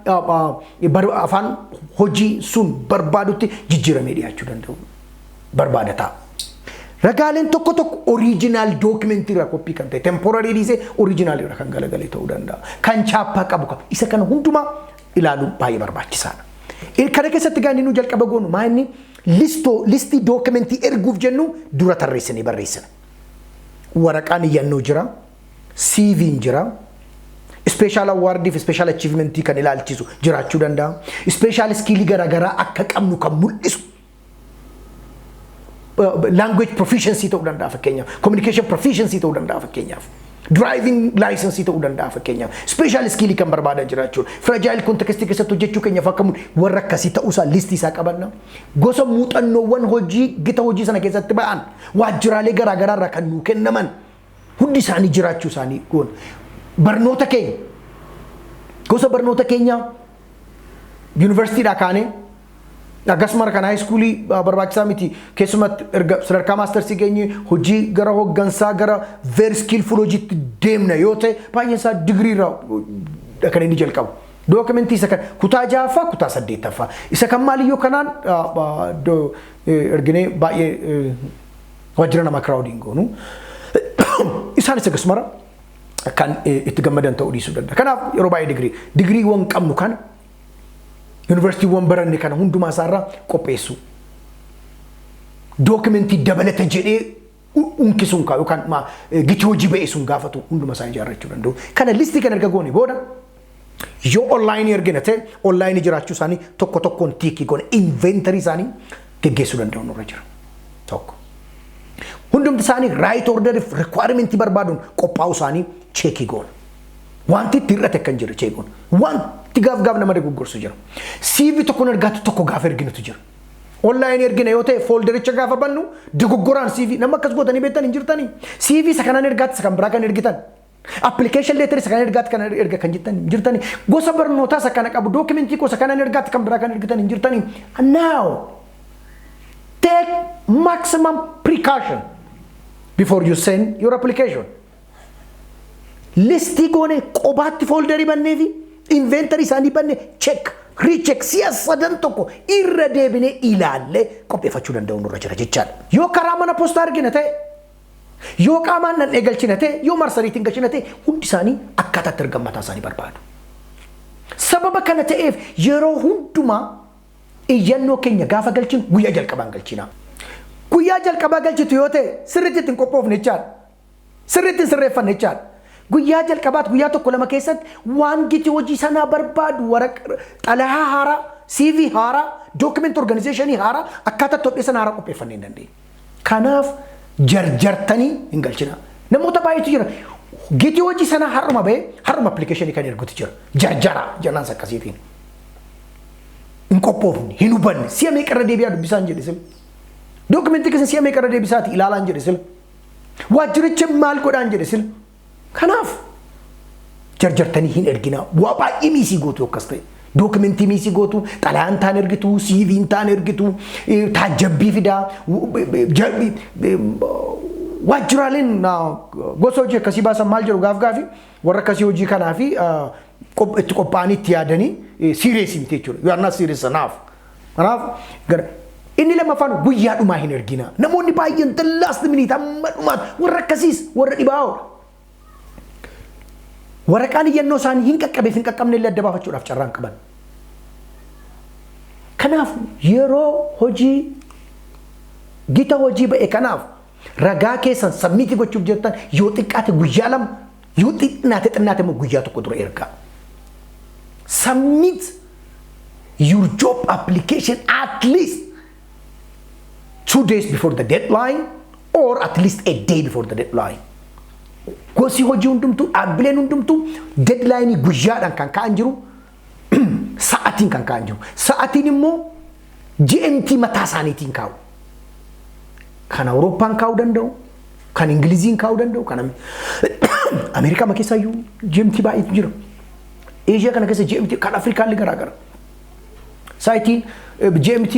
hojii sun barbaadutti jijjiiramee dhiyaachuu danda'u barbaadataa. Ragaaleen tokko original document irraa copy kan ta'e temporary dhiisee original irraa kan galagalee ta'uu danda'a. Kan chaappaa qabu isa kana hundumaa ilaaluun baay'ee barbaachisaadha. Kana keessatti gaanii nu jalqaba goonu maanni listii dookimentii erguuf jennu dura tarreessanii barreessina. Waraqaan iyyannoo jira, CV'n jira, special award fi special achievement kan ilaalchisu jiraachuu danda'a. Special skill garaagaraa akka qabnu kan mul'isu. Language proficiency ta'uu danda'a fakkeenyaaf, communication proficiency ta'uu danda'a fakkeenyaaf. Driving license ta'uu danda'a fakkeenyaaf. Special skill kan barbaadan jiraachuudha. Fragile context keessatti hojjechuu keenyaaf akka warra akkasii ta'uusaa listii isaa qabanna. Gosa muuxannoowwan hojii gita hojii sana keessatti ba'an waajjiraalee garaagaraa irraa kan nuu kennaman hundi isaanii jiraachuu isaanii goona. Barnoota keenya gosa barnoota keenyaa University dha kaane akkasuma kan high school barbaachisaa miti keessumatti erga sadarkaa mastersi geenye hojii gara hoggansaa gara very skillful hojiitti deemna yoo ta'e baay'een isaa degree irraa kan inni jalqabu. Dookumentii isa kan kutaa 6ffaa kutaa 8ffaa isa kan maaliyyoo kanaan erginee baay'ee wajjira nama crowding goonu isaanis akkasumara kan itti gammadan ta'uu dhiisuu danda'a. Kanaaf yeroo baay'ee degree waan qabnu kana University wan baranne kana hundumaa isaarraa qopheessu. Dookumentii dabalata jedhee unkisuun kaa yookaan giti hojii ba'eessuun gaafatu hundumaa isaa ijaarrachuu danda'u. Kana listii kan erga goone booda yoo online ergina ta'e online jiraachuu isaanii tokko tokkoon tiikii goone inventory isaanii geggeessuu danda'u nurra jira. Tokko. Hundumti isaanii right order requirement barbaaduun qophaa'uu isaanii cheekii goone. Wanti itti hir'ate kan jiru cheekuun. Wanti gaaf nama dogoggorsu jira. CV tokkoon ergaatu tokko gaaf erginutu jira. Online ergina yoo ta'e foldericha gaafa bannu dogoggoraan CV nama akkas gootanii beektan hin jirtanii. CV isa kanaan ergaatti isa kan biraa kan ergitan. Application letter isa kanaan ergaatti kan erga kan jirtanii. Gosa barnootaa isa kana qabu dookumentii gosa kanaan ergaatti kan biraa kan ergitan hin jirtanii. And now take maximum precaution before you send your application. Listii goone qobaatti folderii bannee fi inventory isaanii banne check recheck siyasadan tokko irra deebine ilaalle qopheeffachuu danda'u nurra jira jechaadha. Yoo karaa mana poostaa argina ta'e yoo qaamaan nan eegalchina ta'e yoo marsariitiin galchina ta'e hundi isaanii akkaataatti argammataa isaanii barbaadu. Sababa kana ta'eef yeroo hundumaa iyyannoo keenya gaafa galchinu guyyaa jalqabaan galchina. Guyyaa jalqabaa galchitu yoo ta'e sirriitti ittiin qophoofne jechaadha. Sirriitti sirreeffanne jechaadha. Guyyaa jalqabaat guyyaa tokko lama keessatti waan giti hojii sanaa barbaadu waraqaa xalayaa haaraa CV haaraa document organizationii haaraa akkaataa Itoophiyaa sana haaraa qopheeffannee hin dandeenye. Kanaaf jarjartanii hin galchina. Namoota baay'eetu jira. Giti hojii sanaa har'uma ba'ee har'uma applicationii kan ergutu jira. Jarjara jennaan akkasiitiin. Hin qophoofne hin hubanne si'a meeqarra deebi'aa dubbisaan jedhe sila. Documentii keessan si'a meeqarra deebisaati ilaalaan jedhe sila. Waajjiricha maal godhaan jedhe sila. Kanaaf jarjartanii hin ergina. Waa baay'ee miisii gootu akkas ta'e. Dookumentii miisii gootu, xalayaan taan ergitu, CV'n taan ergitu, taajjabbii fidaa, waajjiraaleen gosa hojii akkasii baasan maal jedhu gaafi warra akkasii hojii kanaa fi itti qophaa'anii itti yaadanii serious miti jechuudha. You are not serious enough. Kanaaf inni lammaffaan guyyaadhumaa hin ergina. Namoonni baay'een the last minute amma dhumaatti warra akkasiis warra dhibaa'oodha. Waraqaan iyyannoo isaanii hin qaqqabeef hin qaqqabne illee adda baafachuudhaaf carraan qaban. Kanaaf yeroo hojii gita hojii ba'e kanaaf ragaa keessan sabmiitii gochuuf jettan yoo xiqqaate guyyaa lama yoo xinnaate immoo guyyaa tokko dura ergaa. Submit your job application at least 2 days before the deadline or at least a day before the deadline. Gosi hojii hundumtuu dhaabbileen hundumtuu deadline guyyaadhaan kan ka'an jiru sa'aatiin kan ka'an jiru. Sa'aatiin immoo GMT mataa isaaniitiin kaa'u. Kan Awurooppaan kaa'uu danda'u, kan Ingiliziin kaa'uu danda'u, kan Ameerikaa ma keessa iyyuu GMT baay'eetu jira. Asia kana keessa GMT kan Afrikaan garaagara. Sa'aatiin GMT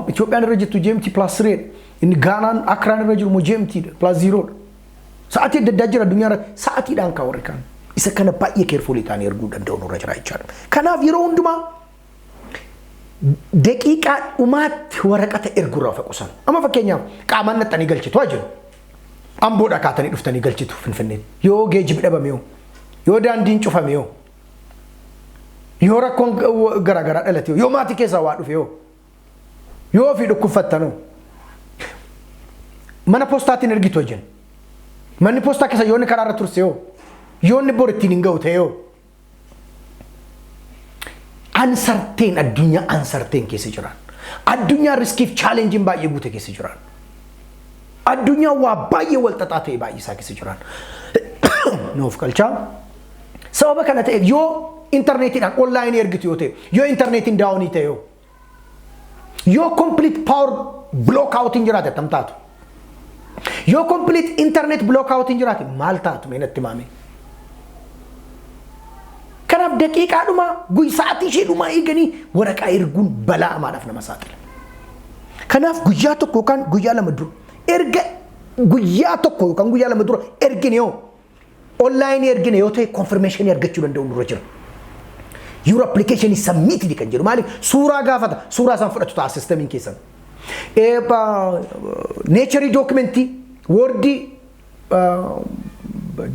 Itoophiyaan irra jirtu GMT plus 3 inni Gaanaan Akraan irra jiru immoo GMT plus 0. Sa'aatii adda addaa jira addunyaa irratti sa'aatiidhaan kaa'u warri kaan. Isa kana baay'ee carefulii ta'anii erguu danda'u nurra jira jechaadha. Kanaaf yeroo hundumaa daqiiqaa dhumaatti waraqata erguurraa of qusan. Amma fakkeenyaaf qaamaan naxxanii galchitu haa jiru. Amboodhaa kaatanii dhuftanii galchitu Finfinneetti. Yoo geejjibi dhabame yoo daandiin cufame yoo rakkoon garaagaraa dhalate yoo maatii keessaa waa dhufe yoo ofii dhukkubfattan mana poostaatiin ergitu wajjin. Manni poostaa keessa yoonni karaa irra turse yoonni bor ittiin hin ga'u ta'e uncertain addunyaa uncertain keessa jiran. Addunyaa riskiif challenging baay'ee guute keessa jiran. Addunyaa waa baay'ee wal xaxaa ta'e baay'ee isaa keessa jiran. Nuuf galchaa. Sababa kana ta'eef yoo interneetiidhaan online ergitu yoo ta'e yoo interneetiin daawunii ta'e yoo complete power block out hin jiraate tam taatu. Yoo complete internet block out hin jiraate maal taatu meenatti maame. Kanaaf daqiiqaadhuma sa'aatii isheedhuma eeganii waraqaa erguun balaa maadhaaf nama saaxila. Kanaaf guyyaa tokko yookaan guyyaa lama dura erga guyyaa tokko yookaan guyyaa lama dura ergine yoo online ergine yoo ta'e confirmation argachuu danda'u nurra jira. Your application is submitted kan jedhu maaliif suuraa gaafata suuraa isaan fudhatu ta'a systemiin keessan. Nature document word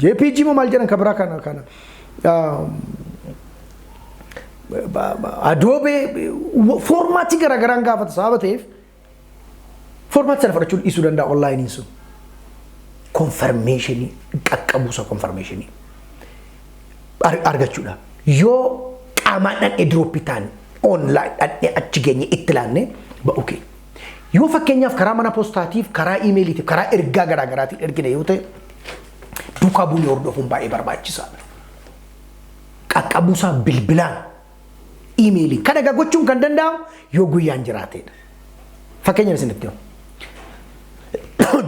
JPG mo maal jedhan kabira kana Adobe format garaagaraan gaafata sababa ta'eef format sana fudhachuu dhiisuu danda'a online sun. Confirmation qaqqabuusa confirmation argachuudha. Yoo qaamaan edroopitaan online achi geenye itti laanne okay. Yoo fakkeenyaaf karaa mana poostaatiif karaa iimeeliitiif karaa ergaa garaagaraatiin ergine yoo ta'e duukaa buunee hordofuun baay'ee barbaachisaadha. Qaqqabuusaa bilbilaan iimeelii kana gochuun kan danda'amu yoo guyyaan jiraateedha. Fakkeenyaaf isinitti hoo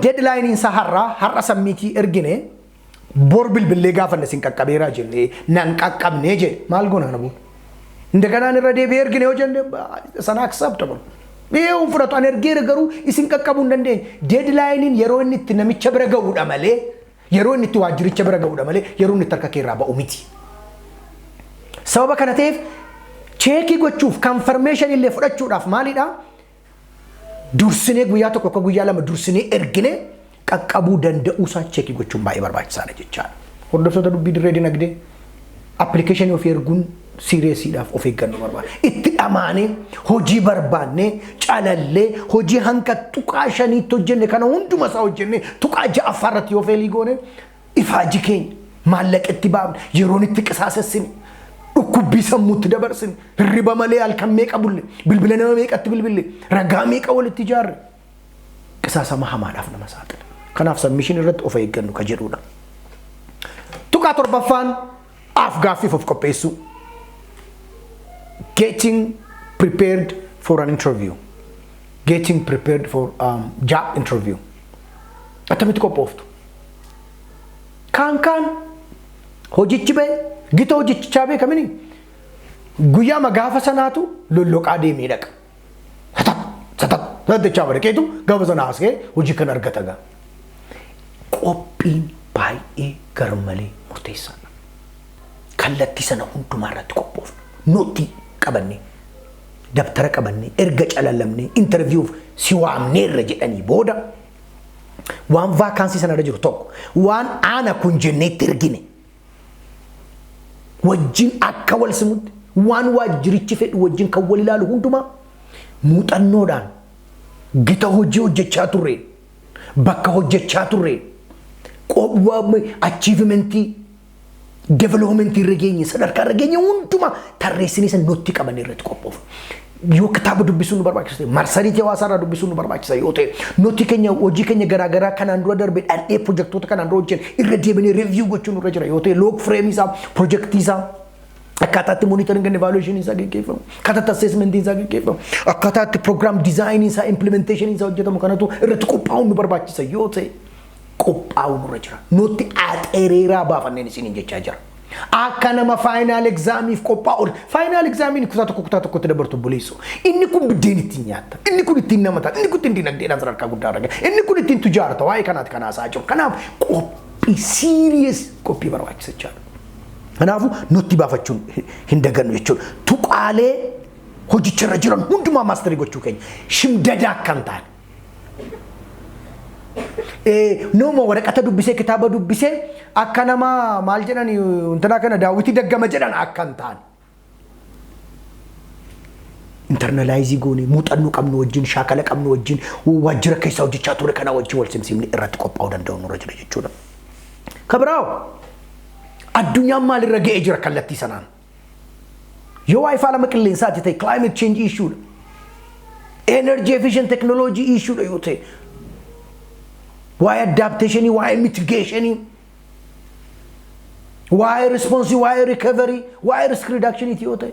deadline insa har'a sammiitii ergine bor bilbilee gaafanne sin qaqqabeeraa jennee nan qaqqabnee jedhe maal goona kana buun indaganaan irra deebi'ee ergine yoo jenne sana acceptable un fudhatu an ergeera garuu isin qaqqabuu hin dandeenye deadline yeroo inni itti namicha bira ga'uudha malee yeroo inni itti waajjiricha bira ga'uudha malee yeroo inni harka keerraa ba'u miti. Sababa kana ta'eef cheekii gochuuf confirmation illee fudhachuudhaaf maalidha dursinee guyyaa tokko akka guyyaa lama dursinee ergine qaqqabuu danda'uusaa cheekii gochuun baay'ee barbaachisaadha jechaadha. Hordoftoota dubbii dirree dinagdee application of erguun seriyeesiidhaaf of eeggannoo barbaada. Itti dhamaanee hojii barbaannee calallee hojii hanka tuqaa shaniitti hojjenne kana hunduma isaa hojjenne tuqaa ja'affaarratti yoo feelii goone ifaaji keenya maallaqa itti baafne yeroon itti qisaasessine dhukkubbii sammuutti dabarsine hirriba malee halkan meeqa bulle bilbila nama meeqatti bilbille ragaa meeqa walitti ijaarre qisaasama hamaadhaaf nama saaxila. Kanaaf submission irratti of eeggannu ka jedhudha. Tuqaa torbaffaan gaaffiif of qopheessuu. Getting prepared for an interview. Getting prepared for job interview. Attamitti qophooftu. Kaan hojichi ba'e gita hojichaa beekamini guyyaa magaafa sanaatu lolloqaa deemee dhaqa. Satat barkeetu gaafa sana haasee hojii kan argata gaa. Qophiin baay'ee garmalee murteessaadha. Kallattii sana hundumaa irratti qophoofnu. Nootii qabanne dabtara qabanne erga calallamne interviewuf si waamne irra jedhanii booda waan vaakaansii sana irra jiru tokko waan ana kun jenneetti ergine wajjin akka wal simutti waan waajjirichi fedhu wajjin kan wal ilaalu hundumaa muuxannoodhaan gita hojii hojjechaa turreen bakka hojjechaa turreen achievementii development irra geenye sadarkaa irra geenye hunduma tarreessinee san nootti qabanne irratti qophoofnu. Yoo kitaaba dubbisuun nu barbaachisa marsariitii hawaasaa irraa dubbisuun nu barbaachisa yoo ta'e nootii keenya hojii keenya garaagaraa kanaan dura darbe dhandhee pirojektoota kanaan dura hojjenne irra deebinee reeviyuu gochuun nurra jira yoo ta'e loog fireemii isaa pirojektii isaa akkaataatti monitoring and evaluation isaa gaggeeffamu akkaataatti assessment isaa gaggeeffamu akkaataatti program design isaa implementation isaa hojjetamu kanatu irratti qophaa'uun nu barbaachisa yoo ta'e qophaa'u nurra jira. Nootti axereeraa baafanneen isiniin jechaa jira. Akka nama final examiif qophaa'u final examiin kutaa tokkotti dabartu buleessu. Inni kun biddeen ittiin nyaatta. Inni kun ittiin nama ta'a. Inni kun ittiin dinagdeedhaan sadarkaa guddaa argata. Inni kun ittiin tujaarta waa'ee kanaatti kan haasaa jiru. Kanaaf qophii serious qophii barbaachisa jechaadha. Kanaafuu nootti baafachuun hin dagannu jechuudha. Tuqaalee hojicharra jiran hundumaa maasterii gochuu keenya shimdadaa kan ta'an. Nooma waraqata dubbisee kitaaba dubbisee akka nama maal jedhani intana kana daawwitii daggama jedhan akkan ta'an. Internalize goone muuxannoo qabnu wajjin shaakala qabnu wajjin waajjira keessa hojjechaa ture kana wajjin wal simsiimne irratti qophaa'uu danda'u nurra jira jechuudha. Kabiraaw addunyaan maalirra ga'ee jira kallattii sanaan. Yoo waa'ee faalama qilleensaati ta'e climate change issue energy efficient technology issue yoo ta'e why adaptation, why mitigation, why response, why recovery, why risk reduction itiyote.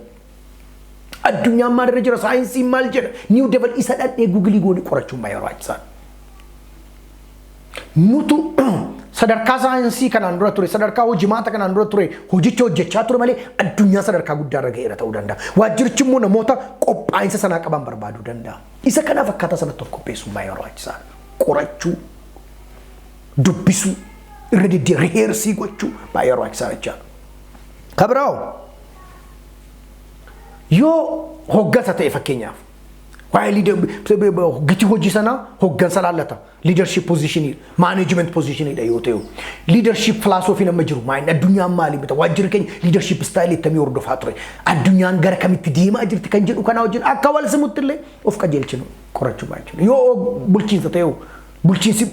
Addunyaa maal irra jira saayinsii maal jedha new devel isa dhadhee Google goone qorachuun baay'ee barbaachisaadha. Nutu sadarkaa saayinsii kanaan dura ture sadarkaa hojimaata kanaan dura ture hojicha hojjechaa ture malee addunyaa sadarkaa guddaa irra ga'eera ta'uu danda'a. Waajjirichi immoo namoota qophaa'insa sanaa qaban barbaaduu danda'a. Isa kanaaf akkaataa sanatti of qopheessuun baay'ee barbaachisaadha. Qorachuu, dubbisuu, irra deddeebi'ee riheersii gochuu baay'ee barbaachisaadha jechaadha. Kabiraawo yoo hoggata ta'e fakkeenyaaf waa'ee giti hojii sanaa hoggansa laallata. Leadership position, management position dha yoo ta'u. Leadership philosophy nama jiru maayini addunyaan maali bita waajjirri keenya leadership style ittamii hordofaa ture. Addunyaan gara kamitti deemaa jirti kan jedhu kana wajjin akka wal simutti illee of qajeelchinu qorachuu baachuu. Yoo bulchiinsa ta'e bulchiinsi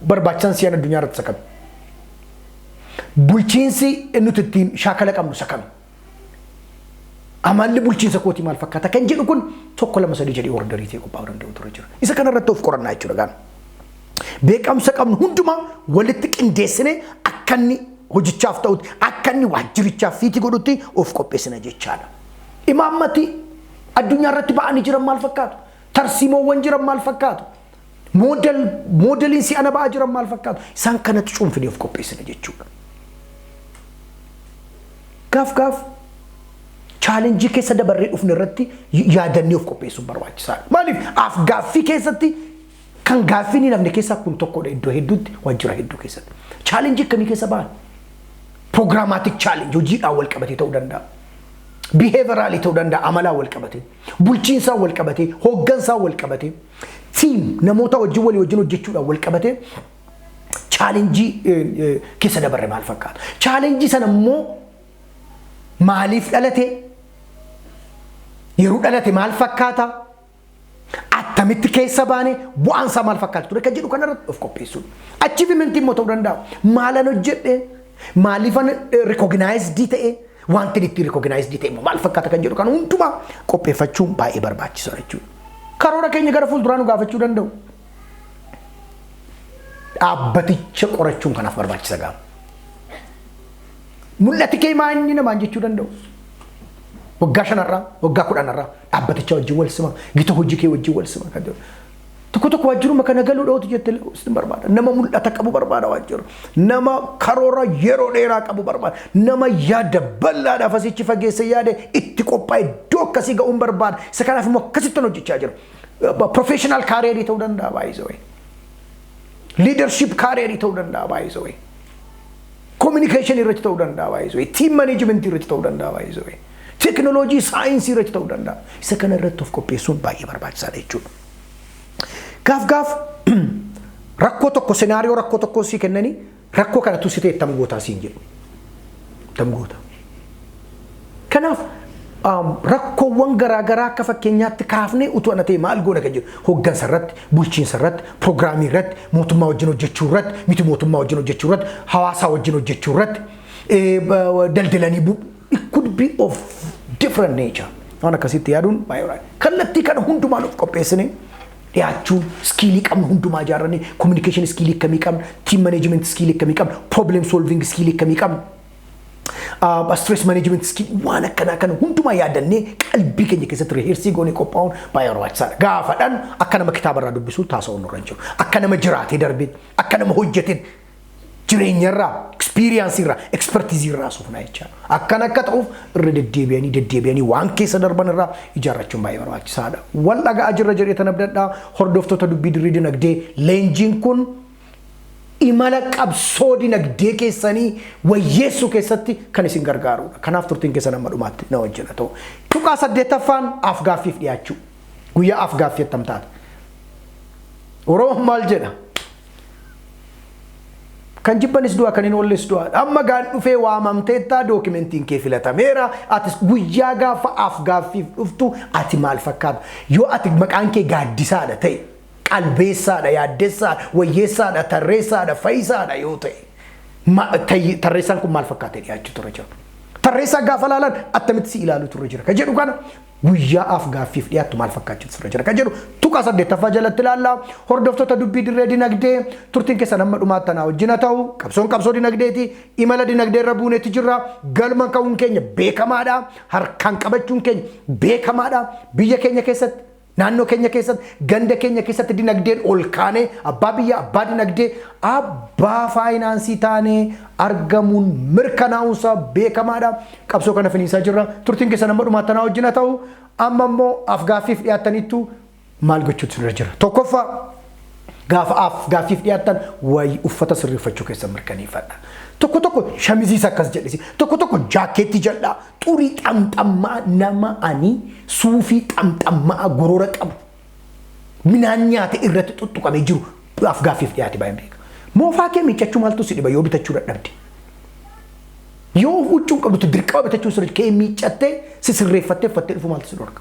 barbaachisan siyaan addunyaa irratti sakami. Bulchiinsi nuti ittiin shaakala qabnu sakami. Amalli bulchiinsa kooti maal fakkaata kan jedhu kun tokko lama sadii jedhee ordarii ta'e qophaa'uu danda'u ture jira. Isa kana irratti of qorannaa jechuudha gaan. Beekamsa qabnu hundumaa walitti qindeessine akka inni hojichaaf ta'utti akka inni waajjirichaaf fiitii godhutti of qopheessina jechaadha. Imaammati addunyaa irratti ba'anii jiran maal fakkaatu? Tarsiimoowwan jiran maal fakkaatu? Moodeliin si'ana ba'aa jiran maal fakkaatu? Isaan kanatti cuunfinee of qopheessina jechuudha. Gaaf challenge keessa dabarree dhufne irratti yaadannee of qopheessuun barbaachisaadha. Maaliif gaaffii keessatti kan gaaffii ni namne keessaa kun tokkodha iddoo hedduutti waajjira hedduu keessatti. Challenge akkamii keessa ba'an? Programmatic challenge hojiidhaan wal qabatee ta'uu danda'a. Behaviorally ta'uu danda'a amalaan wal qabatee. Bulchiinsaan wal qabatee, hooggansaan wal qabatee, team namoota wajjin hojjechuudhaan wal qabatee challenge keessa dabarre maal fakkaata? Challenge sana immoo maaliif dhalate? Yeroo dhalate maal fakkaata? Attamitti keessa baane bu'aan isaa maal fakkaata ture kan jedhu kanarratti of qopheessuudha. Achievement immoo ta'uu danda'a. Maalan hojjedhe? Maaliifan recognized ta'e? Wanti itti recognized ta'e immoo maal fakkaata kan jedhu kan hundumaa qopheeffachuun baay'ee barbaachisaadha jechuudha. Karoora keenya gara fuulduraa nu gaafachuu danda'u. Dhaabbaticha qorachuun kanaaf barbaachisa gaama. Mul'ati kee maanyi namaan jechuu danda'u. Waggaa 5 irraa, waggaa 10 irraa dhaabbaticha wajjin wal sima, gita hojii kee wajjin wal sima kan jedhu. Tokko waajjiruma kana galuu dhawutu jettee sin barbaada. Nama mul'ata qabu barbaada waajjiru. Nama karoora yeroo dheeraa qabu barbaada. Nama yaada bal'aadhaaf asichi fageesse yaade itti qophaa'e iddoo akkasii ga'uun barbaada. Isa kanaaf immoo akkasitti hojjechaa jira. Professional career ta'uu danda'a baay'isoo. Leadership career ta'uu danda'a baay'isoo. Communication irratti ta'uu danda'a baay'isoo. Team management irratti ta'uu danda'a baay'isoo. Technology science irratti ta'uu danda'a. Isa kana irratti of qopheessuun baay'ee barbaachisaadha jechuudha. Gaaf rakkoo tokko senaariyoo rakkoo tokko si kennani rakkoo kana tusitee tam gootaa siin jedhu. Tam goota. Kanaaf rakkoowwan garaagaraa akka fakkeenyaatti kaafnee utuu ana ta'e maal goona kan jedhu hooggansa irratti, bulchiinsa irratti, pirogiraamii irratti, mootummaa wajjin hojjechuu irratti, miti mootummaa wajjin hojjechuu irratti, hawaasaa wajjin hojjechuu irratti, daldalanii it could be of different nature. Waan akkasitti yaaduun baay'ee kallattii kana hundumaan of qopheessine dhiyaachuun skiilii qabnu hundumaa ijaarranii communication skiilii akkamii qabnu, team management skiilii akkamii qabnu, problem solving skiilii akkamii qabnu, stress management skiilii waan akkanaa kana hundumaa yaadannee qalbii keenya keessatti reheersii goonee qophaa'uun baay'ee barbaachisaadha. Gaafadhaan akka nama kitaabarraa dubbisuu taasisuu nurra hin jiru. Akka nama jiraatee darbee, akka nama hojjetee jireenyarraa, experience irraa, expertise irraa suufnaa jechaadha. Akkan akka ta'uuf irra deddeebi'anii waan keessa darban irraa ijaarrachuun baay'ee barbaachisaadha. Wal dhaga'aa jirra jedhee tan abdadhaa hordoftoota dubbii dirree dinagdee leenjiin kun imala qabsoo dinagdee keessanii wayyeessuu keessatti kan isin gargaarudha. Kanaaf turtiin keessan amma dhumaatti na wajjin haa ta'u. Tuqaa 8ffaan afgaaffiif dhiyaachuu. Guyyaa afgaaffii attamtaata. Oromoon maal jedha? Kan jibbanis du'a kan hin oolles du'a. Amma gaan dhufee waamamteettaa dookimentiin kee filatameera. Ati guyyaa gaafa afgaaffiif dhuftu ati maal fakkaata? Yoo ati maqaan kee gaaddisaadha ta'e, qalbeessaadha, yaaddessaadha, wayyeessaadha, tarreessaadha, fayyisaadha yoo ta'e, tarreessaan kun maal fakkaatee dhiyaachuu turre jira? Tarreessaa gaafa laalan attamitti si ilaaluu turre jira? Kan jedhu kana guyyaa afgaaffiif dhiyaattu maal fakkaachuu turre jira? Kan jedhu tuqaa 8ffaa jalatti ilaalla. Hordoftoota dubbii dirree dinagdee turtiin keessan amma dhumaatti tanaa wajjin haa ta'u. Qabsoon qabsoo dinagdeeti. Imala dinagdee irra buuneetti jirra. Galma ka'uun keenya beekamaadha. Harkaan qabachuun keenya beekamaadha. Biyya keenya keessatti naannoo keenya keessatti ganda keenya keessatti dinagdeen ol kaanee abbaa biyya abbaa dinagdee abbaa faayinaansii taanee argamuun mirkanaa'uusaa beekamaadha. Qabsoo kana finiisaa jirra. Turtiin keessa nama dhumaatanaa wajjin haa ta'u amma immoo afgaaffiif dhiyaattaniittu maal gochuutu irra jira. Tokkoffaa gaafa afgaaffiif dhiyaattan wayi uffata sirreeffachuu keessa mirkaneeffadha. Tokko shamizii akkas jedhisi. Tokko jaakeetti jedha. Xurii xamxammaa nama ani suufii xamxammaa gorora qabu. Minaan nyaate irratti tuttuqamee jiru afgaaffiif dhiyaate baay'een beeka. Moofaa kee miiccachuu maaltu si dhiba yoo bitachuu dadhabde. Yoo huccuun qabdutti dirqama bitachuu sirrii kee miiccattee si sirreeffattee uffattee dhufu maaltu si dhorka.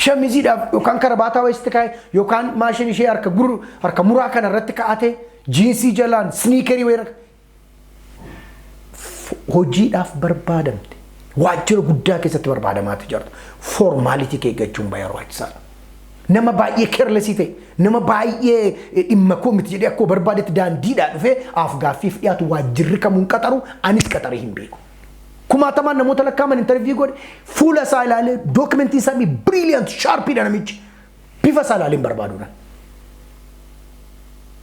Shamiziidhaaf yookaan karabaataa wayisitti kaa'e yookaan maashinii ishee harka muraa kana irratti kaa'ate jiinsii jalaan sniikerii weera hojiidhaaf barbaadamte waajjira guddaa keessatti barbaadamaatti jirtu formaalitii kee eeggachuun baay'ee barbaachisaadha. Nama baay'ee keerlesii ta'e nama baay'ee dhimma koo miti jedhee akkoo barbaadetti daandiidhaa dhufee afgaaffiif dhiyaatu waajjirri kamuun qaxaru anis qaxaree hin beeku. Kumaatamaan namoota lakkaaman interview godhe fuula isaa ilaalee dookumentii isaa brilliant sharpiidha namichi bifa isaa ilaalee barbaaduudha.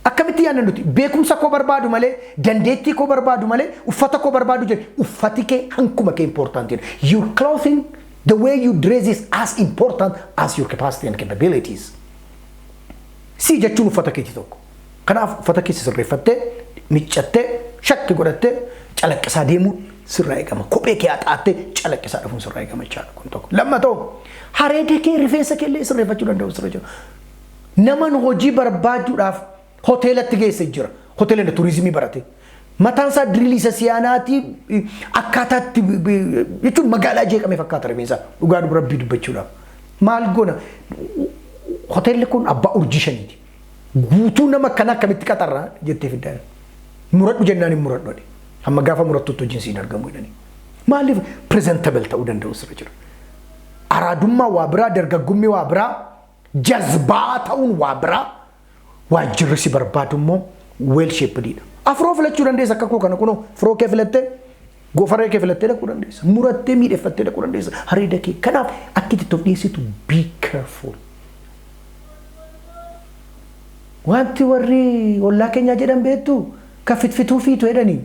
Akkamitti yaadna nuti beekumsa koo barbaadu malee dandeettii koo barbaadu malee uffata koo barbaadu jedhe uffati kee hankuma kee importantiidha. Your clothing, the way you dress is as important as your capacity and capabilities. Si jechuun uffata keetii tokko. Kanaaf uffata keessa sirreeffattee miccattee shakki godhattee calaqqisaa deemuun sirraa eegama. Kophee kee haxaattee calaqqisaa dhufuun sirraa eegama jechaadha kun tokko. Lammatoo hareeda kee rifeensa kee illee sirreeffachuu danda'u sirra jira. Naman hojii barbaaduudhaaf hoteelatti geesse jira. Hoteelonni turizimii barate. Mataan isaa diriilisa siyaanaati akkaataatti jechuun magaalaa jeeqamee fakkaata rifeensa dhugaa rabbii dubbachuudhaaf. Maal goona hoteelli kun abbaa urjii shaniiti. Guutuu nama kana akkamitti qaxarraa jettee fiddaan. Muradhu jennaan hin muradhu. Amma gaafa murattuutti hojiin siin argamu jedhanii. Maaliif presentable ta'uu danda'u sirra jira. Araadummaa waa biraa dargaggummaa waa biraa jazbaa ta'uun waa biraa waajjirri si barbaadu immoo well shapedidha. Afroo filachuu dandeessa akka koo kana kunoo firoo kee filattee goofaree kee filattee dhaquu dandeessa. Murattee miidheffattee dhaquu dandeessa. Hareeda kee kanaaf akka itti of dhiyeessitu be careful. Wanti warri ollaa keenyaa jedhan beektu ka fitfituu fiitu jedhanii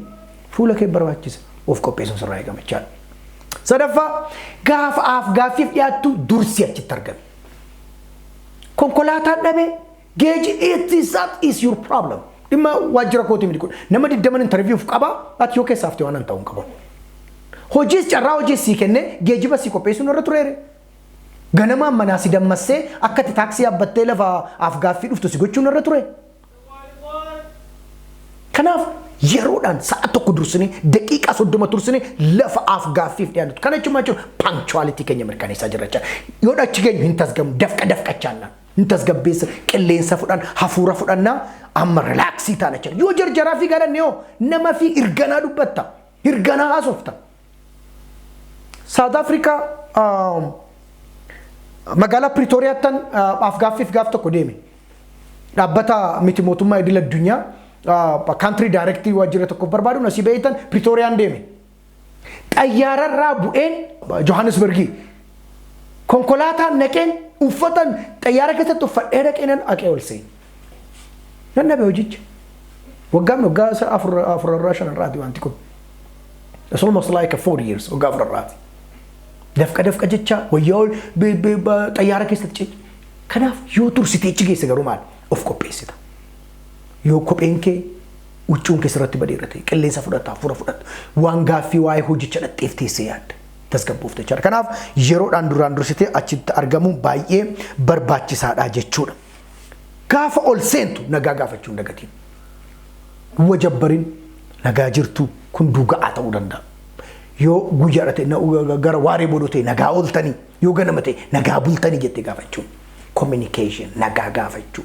fuula kee barbaachisa of qopheessuun sirraa eegama jechaadha. Sadaffaa gaafa afgaaffiif dhiyaattu dursi achitti argame. Konkolaataan dhabee geeji that is your problem. Dhimma waajjira kootii miti kun nama 20 interview qaba ati yoo keessaafte waan ta'uun qabu. Hojiis carraa hojii sii kenne geejiba sii qopheessuun irra tureere. Ganama manaa si dammassee akka itti taaksii yaabbattee lafa afgaaffii dhuftu si gochuun irra ture. Kanaaf yeroodhaan sa'a tokko dursinee daqiiqaa 30 tursinee lafa afgaaffiif dhiyaatu. Kana jechuun punctuality keenya mirkaneessaa jirra jecha. Yoo achi geenyu hin tasgamu dafqachaannaan. Hin tasgabbeessa qilleensa fudhan hafuura fudhannaa amma relaxii taana jecha. Yoo jarjaraa fi galanne yoo nama fi irganaa dubbatta. Irganaa haasofta. South Africa magaalaa Pretooriyaattan afgaaffiif gaaf tokko deeme. Dhaabbata miti mootummaa idil addunyaa country director waajjira tokko barbaadu nasi beeytan Pretoriyaan deeme. Xayyaararraa bu'een Johannesburgii. Konkolaataan naqeen uffatan xayyaara keessatti uffadhee dhaqeenan aqee ol seeni. Nan dhabe hojicha. Waggaa afurarraa shanarraati wanti kun. It's almost like 4 years waggaa afurarraati. Dafqa jecha wayyaa xayyaara keessatti ceeci. Kanaaf yoo tursitee achi geesse garuu maal of qopheessita. Yoo kopheen kee huccuun kee sirratti badeerate qilleensa fudhata hafuura fudhata waan gaaffii waa'ee hojicha dhadheef teessee yaadda. Tasgabbuuf jechaadha. Kanaaf yeroodhaan duraan dursitee achitti argamu baay'ee barbaachisaadha jechuudha. Gaafa ol seentu nagaa gaafachuu hin dagatiin. Wajabbarin nagaa jirtu kun dhugaa ta'uu danda'a. Yoo guyyaa ta'e gara waaree boodoo ta'e nagaa ooltanii yoo ganama ta'e nagaa bultanii jettee gaafachuu. Communication nagaa gaafachuu.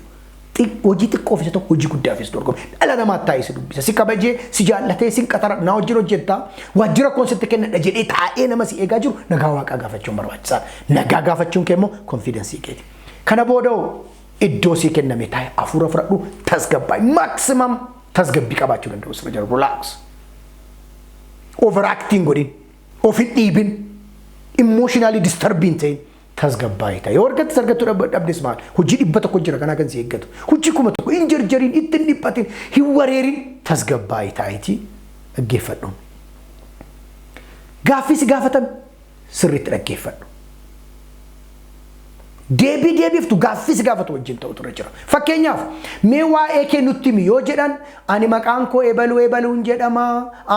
Hojii xiqqoo fi tokko hojii guddaafis dorgomu. Dhala namaa taa'ee dubbisa. Si kabajee si jaallatee si qaxara na hojii hojjetta. Waajjira koonseptii kenna jedhee taa'ee nama si eegaa jiru nagaa waaqaa gaafachuun barbaachisaadha. Nagaa gaafachuun kee immoo confidence keeti. Kana booda iddoo si kenname taa'ee hafuura fudhadhu tasgabbaa'e maximum tasgabbii qabaachuu danda'u sirra jiru relax. Overacting godhin of hin dhiibin emotionally disturbing ta'in tasgabbaa'ee ta'e yoo argatte argattu dhabdes maal hojii dhibba tokko jira kanaa kan si eeggatu hojii kuma tokko hin jarjariin ittiin dhiphatin hin wareerin tasgabbaa'ee ta'eeti dhaggeeffadhu gaaffii si gaafatame sirriitti dhaggeeffadhu deebiiftu gaaffii si gaafatu wajjin ta'u ture jira fakkeenyaaf mee waa'ee kee nutti mi yoo jedhan ani maqaan koo ebaluun jedhama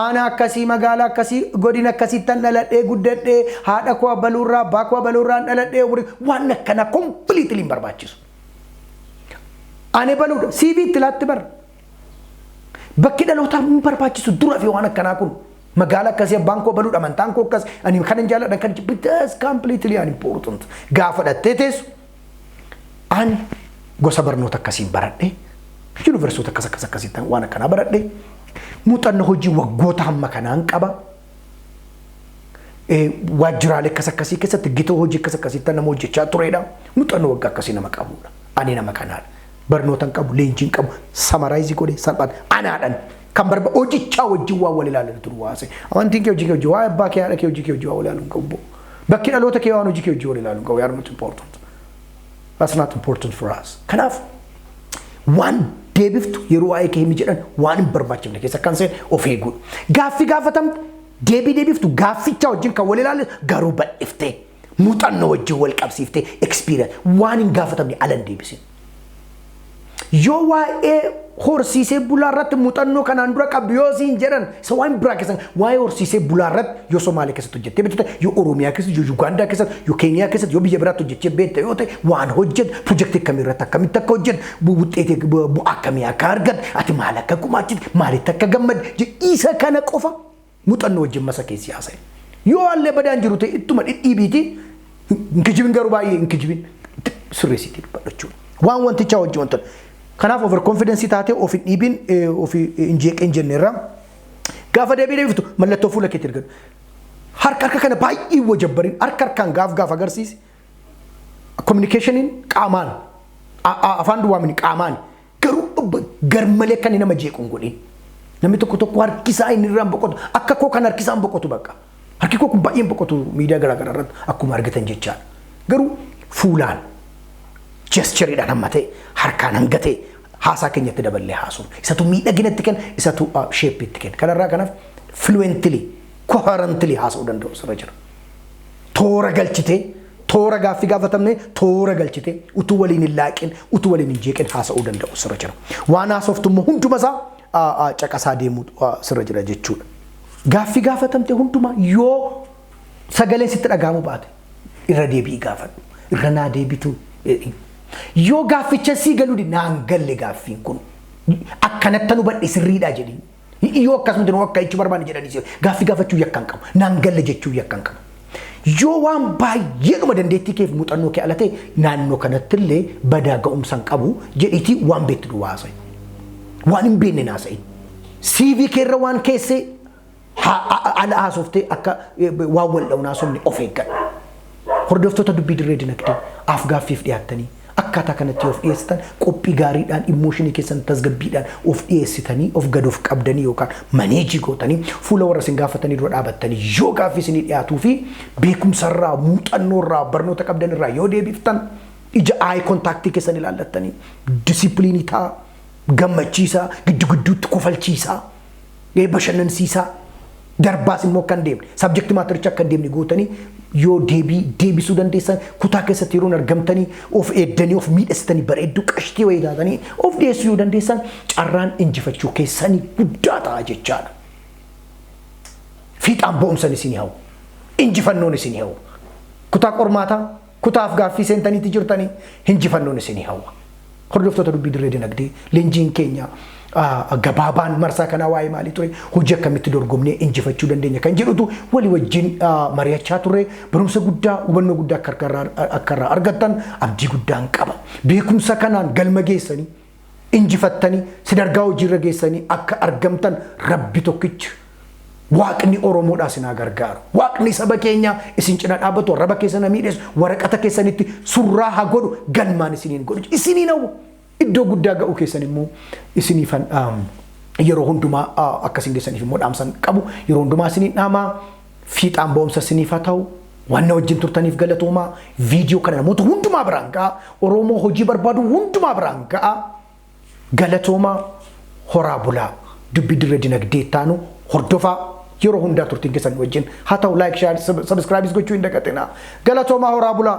ana akkasii magaala akkasii godina akkasiittan dhaladhee guddadhee haadha koo abaluurraa abbaa koo abaluurraan dhaladhee waan akkana completely hin barbaachisu ani ebaluudha CV itti laatti bar bakki dhalootaa hin barbaachisu dura fi waan akkanaa kun magala akkasii abbaan koo baluudha amantaan koo akkas ani kan hin jaalladhan kan that's completely unimportant gaafa dhattee teessu ani gosa barnoota akkasiin baradhe yuunivarsiitota akkasiittan waan akkanaa baradhe muuxannoo hojii waggoota hamma kanaan qaba waajjiraalee akkasii keessatti gitoo hojii akkasiittan nama hojjechaa turedha muuxannoo waggaa akkasii nama qabudha ani nama kanaadha barnootan qabu leenjiin qabu samaraayizii godhe salphaan anaadhan kan barba hojichaa wajjin waa wal ilaalan turu waase amantiin kee hojii waa abbaa kee haadha kee hojii kee hojii waa wal ilaaluun qabu bakki dhaloota kee waan hojii kee hojii wal ilaaluun qabu not important that's not important for us kanaaf waan deebiftu yeroo waa'ee kee himi jedhan waan hin barbaachifne keessa kan seen of eeguudha gaaffii gaafatamtu deebiftu gaafficha wajjin kan wal ilaalle garuu bal'iftee muuxannoo wajjin wal qabsiiftee experience waan hin gaafatamne alan deebisin yoo waa'ee horsiisee bulaa irratti muuxannoo kanaan dura qabdu yoo siin jedhan isa waan biraa keessan waa'ee horsiisee bulaa irratti yoo Somaaliyaa keessatti hojjettee beektu yoo Oromiyaa keessatti yoo Ugaandaa keessatti yoo Keeniyaa keessatti yoo biyya biraatti hojjettee beektu yoo ta'e waan hojjetu pirojektii akkamii irratti akkamitti akka hojjetu wuxxeetii bu'aa akkamii akka argatu ati maal akka gumaachite maalitti akka gammadde isa kana qofa muuxannoo wajjin masa keessi haasa'e yoo allee badaan jiru ta'e ittuma dhidhiibiiti inkijibin garuu baay'ee inkijibin sirreessitii dubbadhachuudha waan wantichaa wajjin wanta kanaaf over confidence taate of dhiibin of injeeqeen jenneerra gaafa deebiftu mallattoo fuula keetti argatu harka kana baay'ee wajabbarin harkaan gaaf agarsiisi communicationin qaamaan afaan duwwaamin qaamaan garuu garmalee kan nama jeequun godhin namni tokko harkisaa inni irraan boqotu akka koo kan harkisaan boqotu bakka harki koo kun baay'een boqotu miidiyaa garaa irratti akkuma argitan jechaadha garuu fuulaan gestureidhaan hamma ta'e harkaan hanga ta'e haasaa keenyatti daballee haasuun isatu miidhaginatti kenna isatu shape'itti kenna kanarraa kanaaf fluently coherently haasa'uu danda'u sirra jira toora galchitee toora gaaffii gaafatamne toora galchitee utuu waliin hin laaqin utuu waliin hin jeeqin haasa'uu danda'u sirra jira waan haasoftummoo hunduma isaa caqasaa deemuu sirra jira jechuudha gaaffii gaafatamte hunduma yoo sagaleen sitti dhagahamu baate irra deebii gaafadhu irra naa deebitu yoo gaafficha sii galuu di naan galle gaaffiin kun akkanatti nu badhe sirriidha jedhi yoo akkasumatti nu akka jechuu barbaanne jedhanii gaaffii gaafachuu yakkan qabu naan galle jechuu yakkan qabu yoo waan baay'ee dhuma dandeettii keef muuxannoo kee ala ta'e naannoo kanatti illee badaa ga'umsan qabu jedhiitii waan beektu du haasa'e waan hin beekne haasa'e CV keerra waan keessee ala haasoftee akka waan wal dha'uun haasofne of eeggadhu hordoftoota dubbii dirree dinagdee af gaaffiif dhiyaattanii akkaataa kanatti of dhiyeessitan qophii gaariidhaan emotionii keessan tasgabbiidhaan of dhiyeessitanii of gadoof qabdanii yookaan maneejii gootanii fuula warra isin gaafatanii dura dhaabattanii yoo gaaffii isinii dhiyaatuu fi beekumsarraa muuxannoorraa barnoota qabdanirraa yoo deebiftan ija eye contactii keessan ilaallattanii disipiliinii ta'a gammachiisaa giddu gidduutti kofalchiisaa bashannansiisaa darbaas immoo kan deemne subject mattericha akka deemne gootanii yoo deebisuu dandeessan kutaa keessatti yeroo argamtanii of eeddanii of miidhastanii bareedduu qashtii wayii taatanii of dhiyeessuu yoo dandeessan carraan injifachuu keessanii guddaa ta'a jechaadha. Fiixaan bo'umsan isinii hawwu injifannoon isinii hawwu kutaa qormaataa kutaaf gaaffii seentaniitti jirtanii injifannoon isinii hawwa. Hordoftoota dubbii dirree dinagdee leenjiin keenya gabaabaan marsaa kana waa'ee maalii ture hojii akkamitti dorgomnee injifachuu dandeenya kan jedhutu walii wajjin mari'achaa ture barumsa guddaa hubannoo guddaa akka irraa argattan abdii guddaan qaba beekumsa kanaan galma geessanii injifattanii sadarkaa hojiirra geessanii akka argamtan rabbi tokkichi waaqni oromoodhaa isin gargaaru waaqni saba keenya isin cina dhaabbatu raba keessan miidheessu waraqata keessanitti surraa haa godhu galmaan isiniin godhu isiniin hawwu iddoo guddaa ga'uu keessan immoo isiniifan yeroo hundumaa akkasiin geessaniif immoo dhaamsan qabu yeroo hundumaa isiniin dhaamaa fiixaan bo'umsa isiniif haa ta'u Wanna wajjin turtaniif galatooma viidiyoo kana namoota hundumaa biraan ga'a. Oromoo hojii barbaadu hundumaa biraan ga'a. Galatooma horaa bulaa dubbii dirree dinagdee taanu hordofaa yeroo hundaa turtiin keessan wajjin haa ta'u like share subscribe gochuu hin dagatinaa. Galatooma horaa bulaa.